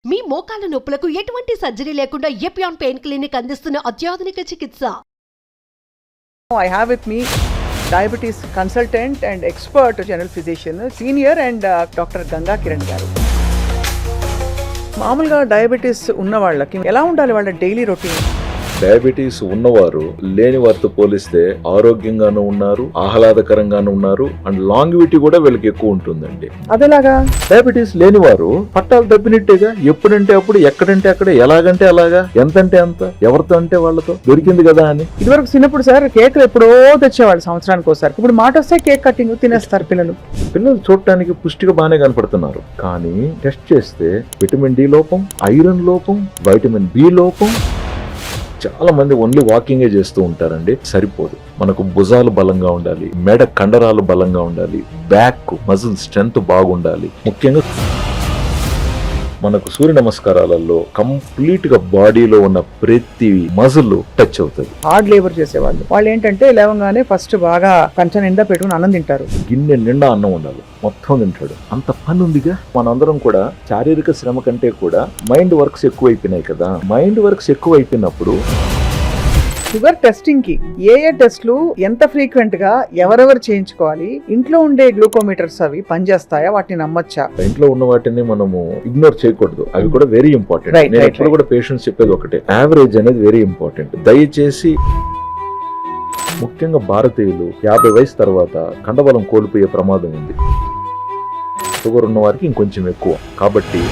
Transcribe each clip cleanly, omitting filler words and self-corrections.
మీ మోకాల నొప్పులకు ఎటువంటి సర్జరీ లేకుండా ఎపియాన్ పెయిన్ క్లినిక్ అందిస్తున్న అత్యాధునిక చికిత్స. I have with me diabetes consultant and expert general physician, senior and Dr. Ganga Kiran garu. మామూలుగా డయాబెటీస్ ఉన్న వాళ్ళకి ఎలా ఉండాలి వాళ్ళ డైలీ రొటీన్? డయాబెటీస్ ఉన్నవారు లేని వారితో పోలిస్తే ఆరోగ్యంగానూ ఉన్నారు, ఆహ్లాదకరంగానూ ఉన్నారు, అండ్ లాంగివిటీ కూడా వీళ్ళకి ఎక్కువ ఉంటుందండి. అదేలాగా డయాబెటీస్ లేని వారు పట్టాలు తప్పినట్టేగా, ఎప్పుడంటే అప్పుడు, ఎక్కడంటే అక్కడ, ఎలాగంటే అలాగా, ఎంతంటే అంత, ఎవరితో అంటే వాళ్ళతో దొరికింది కదా అని. ఇదివరకు చిన్నప్పుడు సార్ కేకులు ఎప్పుడో తెచ్చేవాళ్ళు సంవత్సరానికి ఒకసారి. ఇప్పుడు మాట వస్తే కేక్ కటింగ్ తినేస్తారు పిల్లలు. చూడటానికి పుష్టిగా బాగానే కనపడుతున్నారు, కానీ టెస్ట్ చేస్తే విటమిన్ డి లోపం, ఐరన్ లోపం, వైటమిన్ బి లోపం. చాలా మంది ఓన్లీ వాకింగే చేస్తూ ఉంటారండి, సరిపోదు. మనకు భుజాలు బలంగా ఉండాలి, మెడ కండరాలు బలంగా ఉండాలి, బ్యాక్ మజిల్ స్ట్రెంత్ బాగుండాలి. ముఖ్యంగా మనకు సూర్య నమస్కారాలలో కంప్లీట్ గా బాడీలో ఉన్న ప్రతి మజిల్ టచ్ అవుతుంది. హార్డ్ లేబర్ చేసేవాళ్ళు వాళ్ళు ఏంటంటే లేవగానే ఫస్ట్ బాగా కంచం నిండా పెట్టుకుని అన్నం తింటారు. గిన్నె నిండా అన్నం ఉండాలి, మొత్తం తింటాడు. అంత పని ఉందిగా. మనందరం కూడా శారీరక శ్రమ కంటే కూడా మైండ్ వర్క్స్ ఎక్కువైపోయినాయి కదా. మైండ్ వర్క్స్ ఎక్కువైపోయినప్పుడు షుగర్ టెస్టింగ్ కి ఏ టెస్ట్లు ఎంత ఫ్రీక్వెంట్ గా ఎవరెవరు చేయించుకోవాలి? ఇంట్లో ఉండే గ్లూకోమీటర్స్ అవి పనిచేస్తాయా? వాటిని నమ్మచ్చా? ఇంట్లో ఉన్న వాటిని మనము ఇగ్నోర్ చేయకూడదు, అవి కూడా వెరీ ఇంపార్టెంట్. నేను ఎప్పుడు కూడా పేషెంట్స్ చెప్పేది ఒకటే, యావరేజ్ అనేది వెరీ ఇంపార్టెంట్. దయచేసి ముఖ్యంగా భారతీయులు 50 వయసు తర్వాత కండబలం కోల్పోయే ప్రమాదం ఉంది. షుగర్ ఉన్న వారికి ఇంకొంచెం ఎక్కువ. కాబట్టి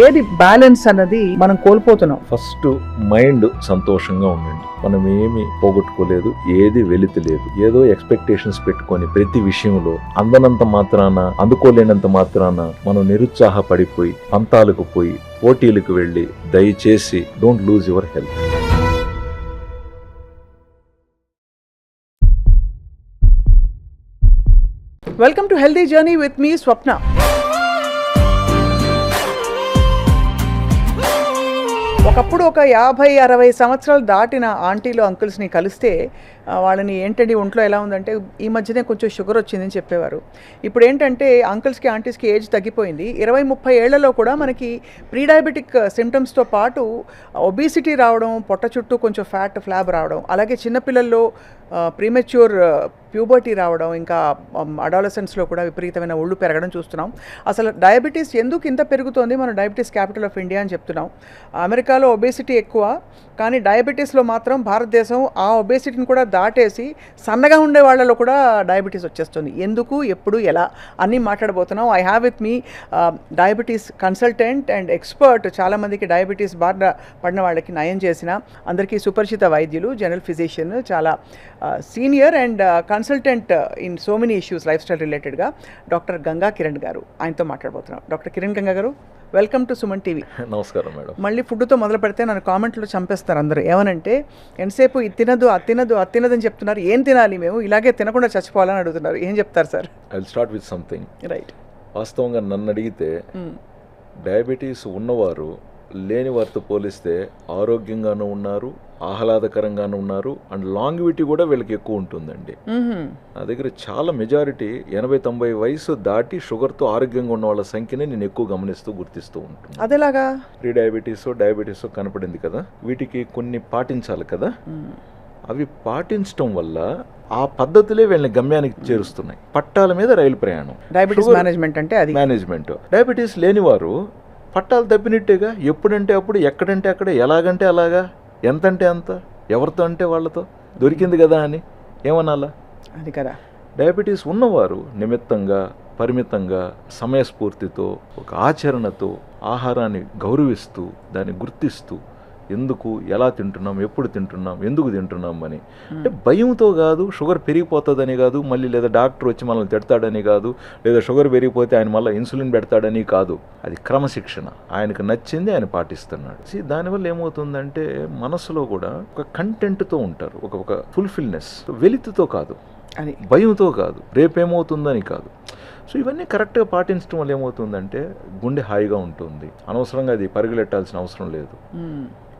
ఏది బ్యాలెన్స్ అన్నది మనం కోల్పోతున్నాం. ఫస్ట్ మైండ్ సంతోషంగా ఉండండి. మనం ఏమి పోగొట్టుకోలేదు, ఏది వెలితి లేదు. ఏదో ఎక్స్పెక్టేషన్స్ పెట్టుకొని ప్రతి విషయంలో అందనంత మాత్రాన, అందుకోలేనంత మాత్రాన మనం నిరుత్సాహపడిపోయి పంతాలకు పోయి పోటీలకు వెళ్ళి దయచేసి don't lose your health. Welcome to healthy journey with me Swapna. ఒకప్పుడు ఒక 50-60 సంవత్సరాలు దాటిన ఆంటీలు అంకుల్స్ని కలిస్తే వాళ్ళని ఏంటంటే ఒంట్లో ఎలా ఉందంటే ఈ మధ్యనే కొంచెం షుగర్ వచ్చిందని చెప్పేవారు. ఇప్పుడు ఏంటంటే అంకుల్స్కి ఆంటీస్కి ఏజ్ తగ్గిపోయింది. 20-30 ఏళ్లలో కూడా మనకి ప్రీ డయాబెటిక్ సిమ్టమ్స్తో పాటు ఒబిసిటీ రావడం, పొట్ట చుట్టూ కొంచెం ఫ్లాబ్ రావడం, అలాగే చిన్నపిల్లల్లో ప్రీమెచ్యూర్ ప్యూబర్టీ రావడం, ఇంకా అడాలసెన్స్లో కూడా విపరీతమైన ఒళ్ళు పెరగడం చూస్తున్నాం. అసలు డయాబెటీస్ ఎందుకు ఇంత పెరుగుతోంది? మనం డయాబెటీస్ క్యాపిటల్ ఆఫ్ ఇండియా అని చెప్తున్నాం. అమెరికాలో ఒబేసిటీ ఎక్కువ, కానీ డయాబెటీస్లో మాత్రం భారతదేశం ఆ ఒబేసిటీని కూడా దాటేసి సన్నగా ఉండే వాళ్ళలో కూడా డయాబెటీస్ వచ్చేస్తుంది. ఎందుకు, ఎప్పుడు, ఎలా అన్నీ మాట్లాడబోతున్నాం. I have with me diabetes consultant and expert. చాలామందికి డయాబెటీస్ బారిన పడిన వాళ్ళకి నయం చేసిన, అందరికీ సుపరిచిత వైద్యులు, జనరల్ ఫిజిషియన్, చాలా senior and consultant in so many issues life style రిలేటెడ్గా డాక్టర్ గంగా కిరణ్ గారు. ఆయనతో మాట్లాడబోతున్నాం. డాక్టర్ కిరణ్ గంగా గారు, వెల్కమ్ టు సుమన్ టీవీ. నమస్కారం మేడం. మళ్ళీ ఫుడ్తో మొదలు పెడితే నన్ను కామెంట్లో చంపేస్తారు అందరూ. ఏమనంటే ఎంతసేపు ఇది తినదు, అది తినదు, అది తినదని చెప్తున్నారు. ఏం తినాలి మేము? ఇలాగే తినకుండా చచ్చిపోవాలని అడుగుతున్నారు. ఏం చెప్తారు sir? I will start with something. Right. వాస్తవంగా నన్ను అడిగితే డయాబెటీస్ ఉన్నవారు లేని వారితో పోలిస్తే ఆరోగ్యంగానూ ఉన్నారు, ఆహ్లాదకరంగానూ ఉన్నారు, అండ్ లాంగివిటీ కూడా వీళ్ళకి ఎక్కువ ఉంటుందండి. నా దగ్గర చాలా మెజారిటీ 80-90 వయసు దాటి షుగర్తో ఆరోగ్యంగా ఉన్న వాళ్ళ సంఖ్యని నేను ఎక్కువ గమనిస్తూ గుర్తిస్తూ ఉంటాను. అదేలాగా ప్రీ డయాబెటీస్ కనపడింది కదా, వీటికి కొన్ని పాటించాలి కదా. అవి పాటించడం వల్ల ఆ పద్ధతులే వీళ్ళని గమ్యానికి చేరుస్తున్నాయి. పట్టాల మీద రైలు ప్రయాణం. డయాబెటీస్ మేనేజ్మెంట్ అంటే అది మేనేజ్మెంట్. డయాబెటీస్ లేనివారు పట్టాలు తప్పినట్టేగా, ఎప్పుడంటే అప్పుడు, ఎక్కడంటే అక్కడ, ఎలాగంటే అలాగా, ఎంతంటే అంత, ఎవరితో అంటే వాళ్ళతో దొరికింది కదా అని ఏమనాలా? అది కదా. డయాబెటీస్ ఉన్నవారు నిమిత్తంగా, పరిమితంగా, సమయస్ఫూర్తితో, ఒక ఆచరణతో ఆహారాన్ని గౌరవిస్తూ, దాన్ని గుర్తిస్తూ, ఎందుకు, ఎలా తింటున్నాం, ఎప్పుడు తింటున్నాం, ఎందుకు తింటున్నాం అని, అంటే భయంతో కాదు, షుగర్ పెరిగిపోతుందని కాదు, మళ్ళీ లేదా డాక్టర్ వచ్చి మనల్ని తిడతాడని కాదు, లేదా షుగర్ పెరిగిపోతే ఆయన మళ్ళీ ఇన్సులిన్ పెడతాడని కాదు. అది క్రమశిక్షణ. ఆయనకు నచ్చింది ఆయన పాటిస్తున్నాడు. దానివల్ల ఏమవుతుందంటే మనసులో కూడా ఒక కంటెంట్తో ఉంటారు, ఒక ఫుల్ఫిల్నెస్. వెలితితో కాదు, అని భయంతో కాదు, రేపేమవుతుందని కాదు. సో ఇవన్నీ కరెక్ట్గా పాటించడం వల్ల ఏమవుతుందంటే గుండె హాయిగా ఉంటుంది. అనవసరంగా అది పరిగెలెట్టాల్సిన అవసరం లేదు.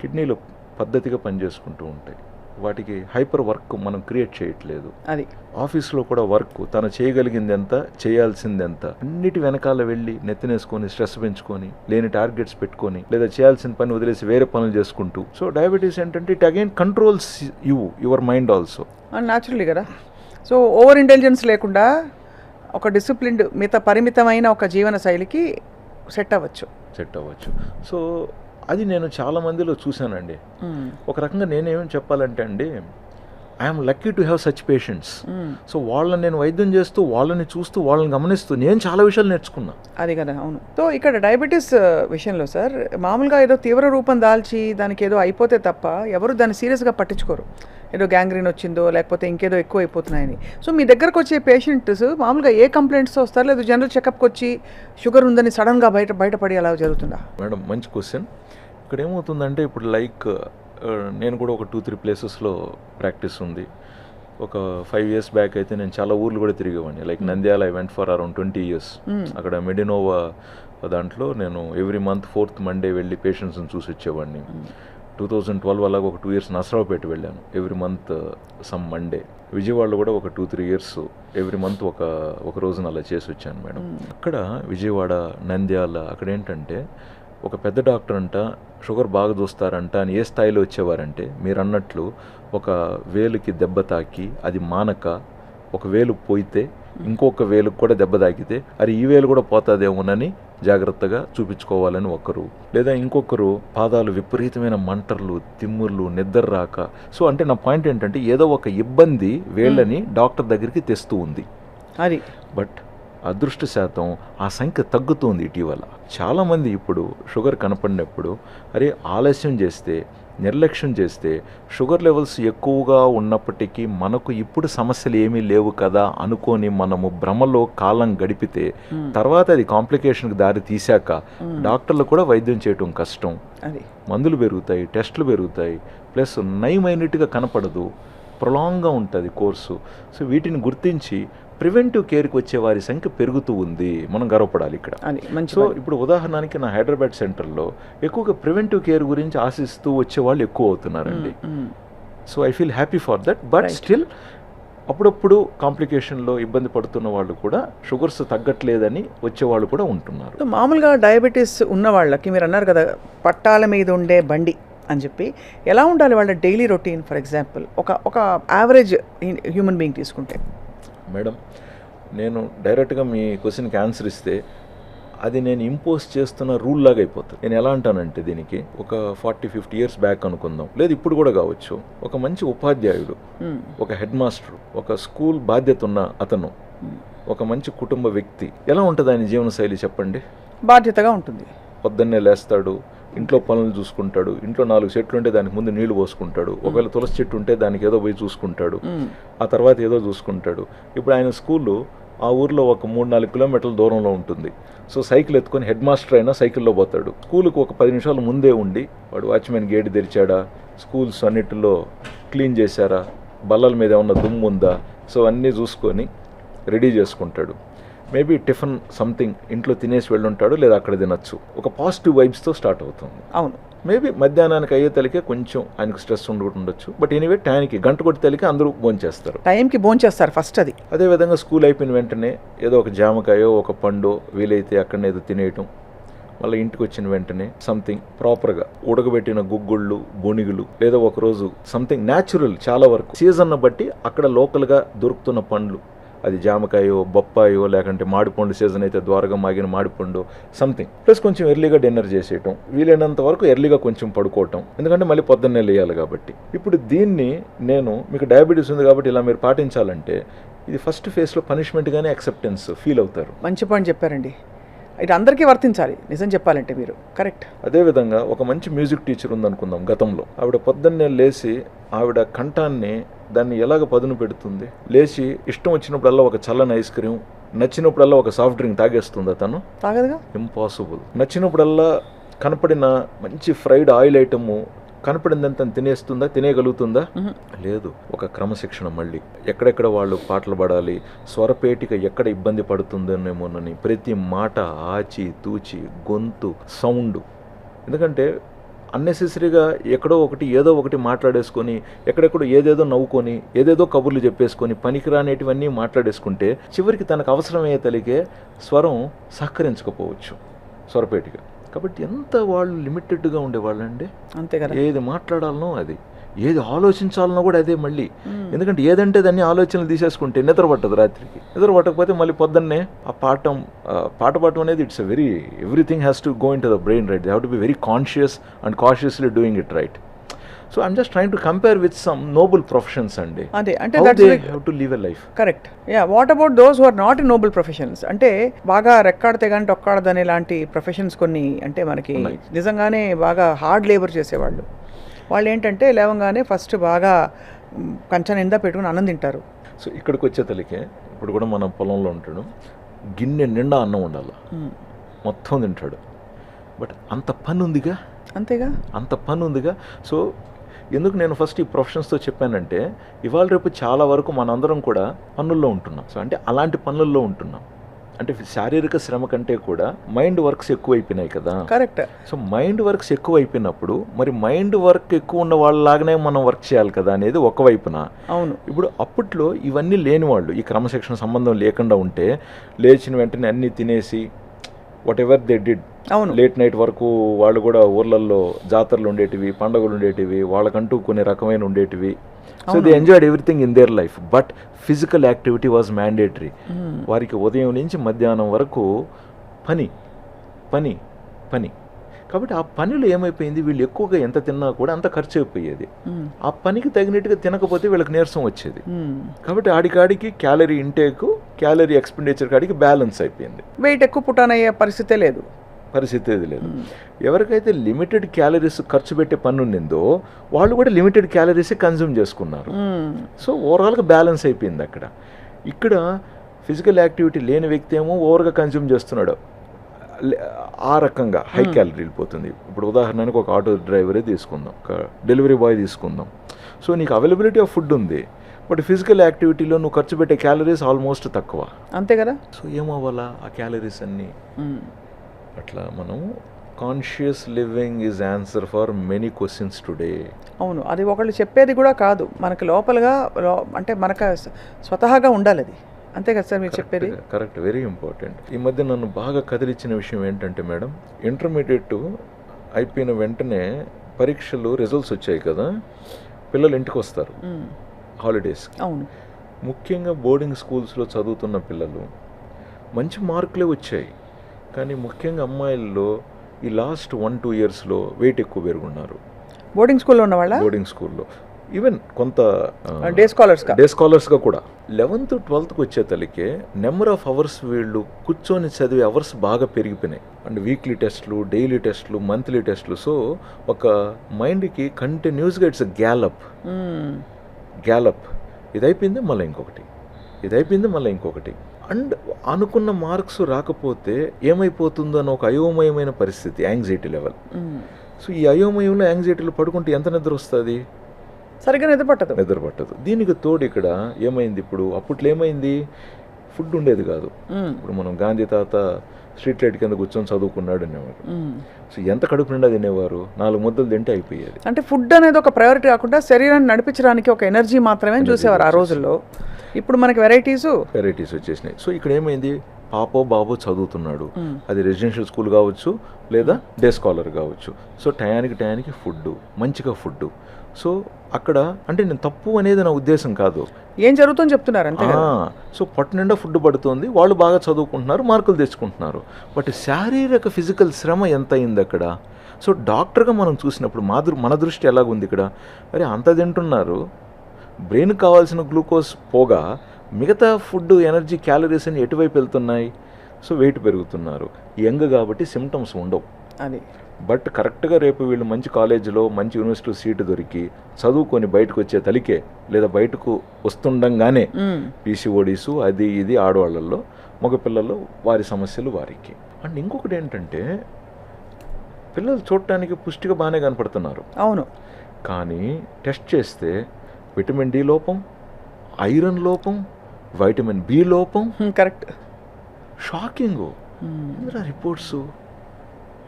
కిడ్నీలు పద్ధతిగా పనిచేసుకుంటూ ఉంటాయి. వాటికి హైపర్ వర్క్ మనం క్రియేట్ చేయట్లేదు. అది ఆఫీస్లో కూడా వర్క్ తను చేయగలిగింది ఎంత, చేయాల్సింది ఎంత, అన్నిటి వెనకాల వెళ్ళి నెత్తినేసుకొని స్ట్రెస్ పెంచుకొని లేని టార్గెట్స్ పెట్టుకొని లేదా చేయాల్సిన పని వదిలేసి వేరే పనులు చేసుకుంటూ. సో డయాబెటీస్ ఏంటంటే it again controls your mind also. Naturally కదా. సో ఓవర్ ఇంటెలిజెన్స్ లేకుండా ఒక డిసిప్లిన్డ్ పరిమితమైన ఒక జీవన శైలికి సెట్ అవ్వచ్చు. సో అది నేను చాలా మందిలో చూశానండి. ఒక రకంగా నేనేమేమి చెప్పాలంటే అండి, I'm lucky to have such patients. So వాళ్ళని నేను వైద్యం చేస్తూ, వాళ్ళని చూస్తూ, వాళ్ళని గమనిస్తూ నేను చాలా విషయాలు నేర్చుకున్నా. అది కదా. అవును. సో ఇక్కడ డయాబెటీస్ విషయంలో సార్, మామూలుగా ఏదో తీవ్ర రూపం దాల్చి దానికి ఏదో అయిపోతే తప్ప ఎవరు దాన్ని సీరియస్గా పట్టించుకోరు. ఏదో గ్యాంగ్రీన్ వచ్చిందో లేకపోతే ఇంకేదో ఎక్కువ అయిపోతున్నాయని. సో మీ దగ్గరకు వచ్చే పేషెంట్స్ మామూలుగా ఏ కంప్లైంట్స్తో వస్తారు, లేదా జనరల్ చెకప్కి వచ్చి షుగర్ ఉందని సడన్గా బయటపడి అలా జరుగుతుందా? మేడం మంచి క్వశ్చన్. ఇక్కడ ఏమవుతుందంటే ఇప్పుడు లైక్ నేను కూడా ఒక 2-3 ప్లేసెస్లో ప్రాక్టీస్ ఉంది. ఒక 5 years బ్యాక్ అయితే నేను చాలా ఊర్లు కూడా తిరిగేవాడిని. Like Nandyal I went for around 20 years. అక్కడ మెడినోవా దాంట్లో నేను ఎవ్రీ మంత్ 4th Monday వెళ్ళి పేషెంట్స్ని చూసి వచ్చేవాడిని. 2012 అలాగ ఒక 2 years నసరావుపేట వెళ్ళాను, ఎవ్రీ మంత్ సమ్ మండే. విజయవాడలో కూడా ఒక 2-3 years ఎవ్రీ మంత్ ఒక రోజున అలా చేసి వచ్చాను మేడం. అక్కడ విజయవాడ, నంద్యాల అక్కడ ఏంటంటే ఒక పెద్ద డాక్టర్ అంట షుగర్ బాగా చూస్తారంట అని ఏ స్థాయిలో వచ్చేవారంటే, మీరు అన్నట్లు ఒక వేలుకి దెబ్బ తాకి అది మానక ఒక వేలు పోయితే ఇంకొక వేలుకు కూడా దెబ్బ తాకితే అది ఈ వేలు కూడా పోతుందేమోనని జాగ్రత్తగా చూపించుకోవాలని ఒకరు, లేదా ఇంకొకరు పాదాలు విపరీతమైన మంటర్లు, తిమ్ముర్లు, నిద్ర రాక. సో అంటే నా పాయింట్ ఏంటంటే ఏదో ఒక ఇబ్బంది వేళ్ళని డాక్టర్ దగ్గరికి తెస్తూ ఉంది. అది బట్ అదృష్టశాతం ఆ సంఖ్య తగ్గుతుంది ఇటీవల. చాలామంది ఇప్పుడు షుగర్ కనపడినప్పుడు అరే ఆలస్యం చేస్తే, నిర్లక్ష్యం చేస్తే షుగర్ లెవెల్స్ ఎక్కువగా ఉన్నప్పటికీ మనకు ఇప్పుడు సమస్యలు ఏమీ లేవు కదా అనుకొని మనము భ్రమలో కాలం గడిపితే తర్వాత అది కాంప్లికేషన్కి దారి తీశాక డాక్టర్లు కూడా వైద్యం చేయటం కష్టం. మందులు పెరుగుతాయి, టెస్టులు పెరుగుతాయి, ప్లస్ నయమైనట్టుగా కనపడదు, ప్రొలాంగ్గా ఉంటుంది కోర్సు. సో వీటిని గుర్తించి ప్రివెంటివ్ కేర్కి వచ్చే వారి సంఖ్య పెరుగుతూ ఉంది, మనం గర్వపడాలి ఇక్కడ. సో ఇప్పుడు ఉదాహరణకి నా హైదరాబాద్ సెంటర్లో ఎక్కువగా ప్రివెంటివ్ కేర్ గురించి ఆశిస్తూ వచ్చేవాళ్ళు ఎక్కువ అవుతున్నారండి. So I feel happy for that. But still అప్పుడప్పుడు కాంప్లికేషన్లో ఇబ్బంది పడుతున్న వాళ్ళు కూడా షుగర్స్ తగ్గట్లేదని వచ్చేవాళ్ళు కూడా ఉంటున్నారు. మామూలుగా డయాబెటీస్ ఉన్న వాళ్ళకి మీరు అన్నారు కదా పట్టాల మీద ఉండే బండి అని చెప్పి, ఎలా ఉండాలి వాళ్ళ డైలీ రొటీన్? ఫర్ ఎగ్జాంపుల్ ఒక యావరేజ్ హ్యూమన్ బీయింగ్ తీసుకుంటే. మేడం నేను డైరెక్ట్గా మీ క్వశ్చన్కి ఆన్సర్ ఇస్తే అది నేను ఇంపోజ్ చేస్తున్న రూల్ లాగా అయిపోతుంది. నేను ఎలా అంటానంటే దీనికి ఒక 40-50 years బ్యాక్ అనుకుందాం, లేదు ఇప్పుడు కూడా కావచ్చు, ఒక మంచి ఉపాధ్యాయుడు, ఒక హెడ్ మాస్టర్, ఒక స్కూల్ బాధ్యత ఉన్న అతను, ఒక మంచి కుటుంబ వ్యక్తి, ఎలా ఉంటుంది ఆయన జీవనశైలి చెప్పండి? బాధ్యతగా ఉంటుంది. పొద్దున్నే లేస్తాడు, ఇంట్లో పనులు చూసుకుంటాడు, ఇంట్లో 4 చెట్లు ఉంటే దానికి ముందు నీళ్లు పోసుకుంటాడు, ఒకవేళ తులసి చెట్టు ఉంటే దానికి ఏదో పోయి చూసుకుంటాడు, ఆ తర్వాత ఏదో చూసుకుంటాడు. ఇప్పుడు ఆయన స్కూలు ఆ ఊర్లో ఒక 3-4 kilometers దూరంలో ఉంటుంది. సో సైకిల్ ఎత్తుకొని హెడ్ మాస్టర్ అయినా సైకిల్లో పోతాడు. స్కూల్కి ఒక 10 నిమిషాలు ముందే ఉండి వాడు వాచ్మెన్ గేట్ తెరిచాడా, స్కూల్స్ అన్నిటిలో క్లీన్ చేశారా, బల్లల మీద ఏమన్నా దుమ్ము ఉందా, సో అన్నీ చూసుకొని రెడీ చేసుకుంటాడు. మేబీ టిఫిన్ సంథింగ్ ఇంట్లో తినేసి వెళ్ళుంటాడు, లేదా అక్కడ తినచ్చు. ఒక పాజిటివ్ వైబ్స్తో స్టార్ట్ అవుతుంది. అవును. మేబీ మధ్యాహ్నానికి అయ్యే తలికే కొంచెం ఆయనకు స్ట్రెస్ ఉండొచ్చు. బట్ ఎనీవే టైంకి గంట కొట్టి తలికే అందరూ భోంచేస్తారు, టైంకి భోంచేస్తారు ఫస్ట్. అది అదేవిధంగా స్కూల్ అయిపోయిన వెంటనే ఏదో ఒక జామకాయో ఒక పండో వీలైతే అక్కడనే ఏదో తినేయటం, మళ్ళీ ఇంటికి వచ్చిన వెంటనే సంథింగ్ ప్రాపర్గా ఉడకబెట్టిన గుగ్గుళ్ళు, బొనిగులు, లేదా ఒకరోజు సంథింగ్ న్యాచురల్, చాలా వరకు సీజన్ను బట్టి అక్కడ లోకల్గా దొరుకుతున్న పండ్లు, అది జామకాయో, బొప్పాయో, లేకంటే మామిడిపండు సీజన్ అయితే ద్వారగా మాగిన మామిడిపండు సంథింగ్, ప్లస్ కొంచెం ఎర్లీగా డిన్నర్ చేసేయటం, వీలైనంత వరకు ఎర్లీగా కొంచెం పడుకోవటం, ఎందుకంటే మళ్ళీ పొద్దున్నే లేయాలి కాబట్టి. ఇప్పుడు దీన్ని నేను మీకు డయాబెటీస్ ఉంది కాబట్టి ఇలా మీరు పాటించాలంటే ఇది ఫస్ట్ ఫేజ్లో పనిష్మెంట్గానే యాక్సెప్టెన్స్ ఫీల్ అవుతారు. మంచి పాయింట్ చెప్పారండి. ఇది అందరికీ వర్తించాలి నిజం చెప్పాలంటే మీరు. కరెక్ట్. అదేవిధంగా ఒక మంచి మ్యూజిక్ టీచర్ ఉందనుకుందాం గతంలో, ఆవిడ పొద్దున్నే లేచి ఆవిడ కంఠాన్ని దాన్ని ఎలాగ పదును పెడుతుంది, లేచి ఇష్టం వచ్చినప్పుడల్లా ఒక చల్లని ఐస్ క్రీమ్, నచ్చినప్పుడల్లా ఒక సాఫ్ట్ డ్రింక్ తాగేస్తుందా? తను తాగదుగా, ఇంపాసిబుల్. నచ్చినప్పుడల్లా కనపడిన మంచి ఫ్రైడ్ ఆయిల్ ఐటము కనపడిందంత తినేస్తుందా, తినేయగలుగుతుందా? లేదు. ఒక క్రమశిక్షణ, మళ్ళీ ఎక్కడెక్కడ వాళ్ళు పాటలు పాడాలి, స్వరపేటిక ఎక్కడ ఇబ్బంది పడుతుందనేమోనని ప్రతి మాట ఆచి తూచి, గొంతు సౌండ్, ఎందుకంటే అన్నెసెసరీగా ఎక్కడో ఒకటి ఏదో ఒకటి మాట్లాడేసుకొని ఎక్కడెక్కడో ఏదేదో నవ్వుకొని ఏదేదో కబుర్లు చెప్పేసుకొని పనికిరానేటివన్నీ మాట్లాడేసుకుంటే చివరికి తనకు అవసరమయ్యే తలిగే స్వరం సహకరించకపోవచ్చు స్వరపేటిగా. కాబట్టి ఎంత వాళ్ళు లిమిటెడ్గా ఉండేవాళ్ళండి. అంతే కదా. ఏది మాట్లాడాలనో అది, ఏది ఆలోచించాలనో కూడా అదే మళ్ళీ. ఎందుకంటే ఏదంటే దాన్ని ఆలోచనలు తీసేసుకుంటే నిద్ర పట్టదు రాత్రికి. నిద్ర పట్టకపోతే మళ్ళీ పొద్దున్నే ఆ పాట పాడటం అనేది it's a very everything has to go into the brain, right? They have to be very conscious and cautiously doing it, right? So I'm just trying to compare with some noble professions అండి. అదే అంటే they have to live a life. Correct. Yeah, what about those who are not in noble professions? అంటే బాగా రెక్కాడితే కానీ టొక్కాడదనే లాంటి professions కొన్ని అంటే మనకి నిజంగానే బాగా హార్డ్ లేబర్ చేసేవాళ్ళు. వాళ్ళు ఏంటంటే లేవంగానే ఫస్ట్ బాగా కంచం నిండా పెట్టుకుని అన్నం తింటారు. సో ఇక్కడికి వచ్చే తలికే ఇప్పుడు కూడా మనం పొలంలో ఉంటాడు, గిన్నె నిండా అన్నం ఉండాలి, మొత్తం తింటాడు. బట్ అంత పని ఉందిగా, అంతేగా, అంత పని ఉందిగా. సో ఎందుకు నేను ఫస్ట్ ఈ ప్రొఫెషన్స్తో చెప్పానంటే ఇవాళ రేపు చాలా వరకు మనందరం కూడా పనుల్లో ఉంటున్నాం. సో అంటే అలాంటి పనుల్లో ఉంటున్నాం అంటే శారీరక శ్రమ కంటే కూడా మైండ్ వర్క్స్ ఎక్కువైపోయినాయి కదా. కరెక్ట్. సో మైండ్ వర్క్స్ ఎక్కువ అయిపోయినప్పుడు మరి మైండ్ వర్క్ ఎక్కువ ఉన్న వాళ్ళలాగానే మనం వర్క్ చేయాలి కదా అనేది ఒకవైపున. అవును. ఇప్పుడు అప్పట్లో ఇవన్నీ లేని వాళ్ళు, ఈ క్రమశిక్షణ సంబంధం లేకుండా ఉంటే లేచిన వెంటనే అన్నీ తినేసి వాట్ ఎవర్ దే డిడ్, అవును, లేట్ నైట్ వరకు వాళ్ళు కూడా ఊర్లలో జాతరలు ఉండేటివి, పండుగలు ఉండేటివి, వాళ్ళకంటూ కొన్ని రకమైన ఉండేటివి. So they enjoyed everything in their life. But physical activity was mandatory. వారికి ఉదయం నుంచి మధ్యాహ్నం వరకు పని పని పని. కాబట్టి ఆ పనిలో ఏమైపోయింది, వీళ్ళు ఎక్కువగా ఎంత తిన్నా కూడా అంత ఖర్చు అయిపోయేది. ఆ పనికి తగినట్టుగా తినకపోతే వీళ్ళకి నీరసం వచ్చేది. కాబట్టి ఆడికాడికి క్యాలరీ ఇంటేక్, క్యాలరీ ఎక్స్పెండిచర్ కాడికి బ్యాలెన్స్ అయిపోయింది. వెయిట్ ఎక్కువ పుట్టానయ్యే పరిస్థితే లేదు. పరిస్థితి లేదు. ఎవరికైతే లిమిటెడ్ క్యాలరీస్ ఖర్చు పెట్టే పని ఉండిందో వాళ్ళు కూడా లిమిటెడ్ క్యాలరీస్ కన్జ్యూమ్ చేసుకున్నారు. సో ఓవరాల్గా బ్యాలెన్స్ అయిపోయింది అక్కడ. ఇక్కడ ఫిజికల్ యాక్టివిటీ లేని వ్యక్తి ఏమో ఓవర్గా కన్జ్యూమ్ చేస్తున్నాడు, ఆ రకంగా హై క్యాలరీ వెళ్ళిపోతుంది. ఇప్పుడు ఉదాహరణకు ఒక ఆటో డ్రైవరే తీసుకుందాం, ఒక డెలివరీ బాయ్ తీసుకుందాం. సో నీకు అవైలబిలిటీ ఆఫ్ ఫుడ్ ఉంది, బట్ ఫిజికల్ యాక్టివిటీలో నువ్వు ఖర్చు పెట్టే క్యాలరీస్ ఆల్మోస్ట్ తక్కువ. అంతే కదా. సో ఏమవ్వాలా ఆ క్యాలరీస్ అన్నీ? అట్లా మనం conscious living is answer for many questions today. అవును, అది ఒకళ్ళు చెప్పేది కూడా కాదు, మనకు లోపలగా అంటే మనకు స్వతహాగా ఉండాలి అది. అంతే కదా సార్ మీరు చెప్పేది? Correct, very important. ఈ మధ్య నన్ను బాగా కదిలిచ్చిన విషయం ఏంటంటే మేడం, ఇంటర్మీడియట్ అయిపోయిన వెంటనే పరీక్షలు రిజల్ట్స్ వచ్చాయి కదా, పిల్లలు ఇంటికి వస్తారు హాలిడేస్. అవును. ముఖ్యంగా బోర్డింగ్ స్కూల్స్లో చదువుతున్న పిల్లలు మంచి మార్కులే వచ్చాయి, కానీ ముఖ్యంగా అమ్మాయిల్లో ఈ లాస్ట్ 1-2 ఇయర్స్లో వెయిట్ ఎక్కువ పెరుగున్నారు. బోర్డింగ్ స్కూల్లో ఉన్న వాళ్ళ? బోర్డింగ్ స్కూల్లో ఈవెన్ కొంత డే స్కాలర్స్గా కూడా 11th, 12th వచ్చే తలికే నెంబర్ ఆఫ్ అవర్స్ వీళ్ళు కూర్చొని చదివే అవర్స్ బాగా పెరిగిపోయినాయి. అండ్ వీక్లీ టెస్ట్లు, డైలీ టెస్ట్లు, మంత్లీ టెస్ట్లు. సో ఒక మైండ్కి కంటిన్యూస్గా ఇట్స్ గ్యాలప్. ఇది అయిపోయింది మళ్ళీ ఇంకొకటి, ఇది అయిపోయింది మళ్ళీ ఇంకొకటి. అండ్ అనుకున్న మార్క్స్ రాకపోతే ఏమైపోతుందో అని ఒక అయోమయమైన పరిస్థితి, యాంగ్జైటీ లెవెల్. సో ఈ అయోమయంలో యాంగ్జైటీలో పడుకుంటే ఎంత నిద్ర వస్తుంది? సరిగ్గా నిద్ర పట్టదు. దీనికి తోడు ఇక్కడ ఏమైంది, ఇప్పుడు అప్పట్లో ఏమైంది, ఫుడ్ ఉండేది కాదు. ఇప్పుడు మనం గాంధీ తాత స్ట్రీట్ లైట్ కింద కూర్చొని చదువుకున్నాడు అనేవారు. సో ఎంత కడుపు నిండా తినేవారు, 4 ముద్దలు తింటే అయిపోయేది. అంటే ఫుడ్ అనేది ఒక ప్రయారిటీ కాకుండా శరీరాన్ని నడిపించడానికి ఒక ఎనర్జీ మాత్రమే చూసేవారు ఆ రోజుల్లో. ఇప్పుడు మనకి వెరైటీస్ వచ్చేసినాయి. సో ఇక్కడ ఏమైంది, పాపో బాబో చదువుతున్నాడు, అది రెసిడెన్షియల్ స్కూల్ కావచ్చు లేదా డే స్కాలర్ కావచ్చు. సో టయానికి ఫుడ్, మంచిగా ఫుడ్. సో అక్కడ అంటే నేను తప్పు అనేది నా ఉద్దేశం కాదు, ఏం జరుగుతుందని చెప్తున్నారు అంతే. సో పట్టు నిండా ఫుడ్ పడుతుంది, వాళ్ళు బాగా చదువుకుంటున్నారు, మార్కులు తెచ్చుకుంటున్నారు. బట్ శారీరక ఫిజికల్ శ్రమ ఎంత అయింది అక్కడ? సో డాక్టర్గా మనం చూసినప్పుడు మన దృష్టి ఎలాగుంది ఇక్కడ, అరే అంత తింటున్నారు, బ్రెయిన్కి కావాల్సిన గ్లూకోజ్ పోగా మిగతా ఫుడ్, ఎనర్జీ, క్యాలరీస్ అని ఎటువైపు వెళ్తున్నాయి? సో వెయిట్ పెరుగుతున్నారు. యంగ్ కాబట్టి సిమ్టమ్స్ ఉండవు అది. బట్ కరెక్ట్గా రేపు వీళ్ళు మంచి కాలేజీలో మంచి యూనివర్సిటీలో సీటు దొరికి చదువుకొని బయటకు వచ్చే తలికే లేదా బయటకు వస్తుండగానే పీసీఓడీసు అది ఇది ఆడవాళ్ళల్లో, మగపిల్లల్లో వారి సమస్యలు వారికి. అండ్ ఇంకొకటి ఏంటంటే పిల్లలు చూడటానికి పుష్టిగా బాగానే కనపడుతున్నారు. అవును. కానీ టెస్ట్ చేస్తే విటమిన్ డి లోపం, ఐరన్ లోపం, వైటమిన్ బి లోపం. కరెక్ట్. Shocking reports.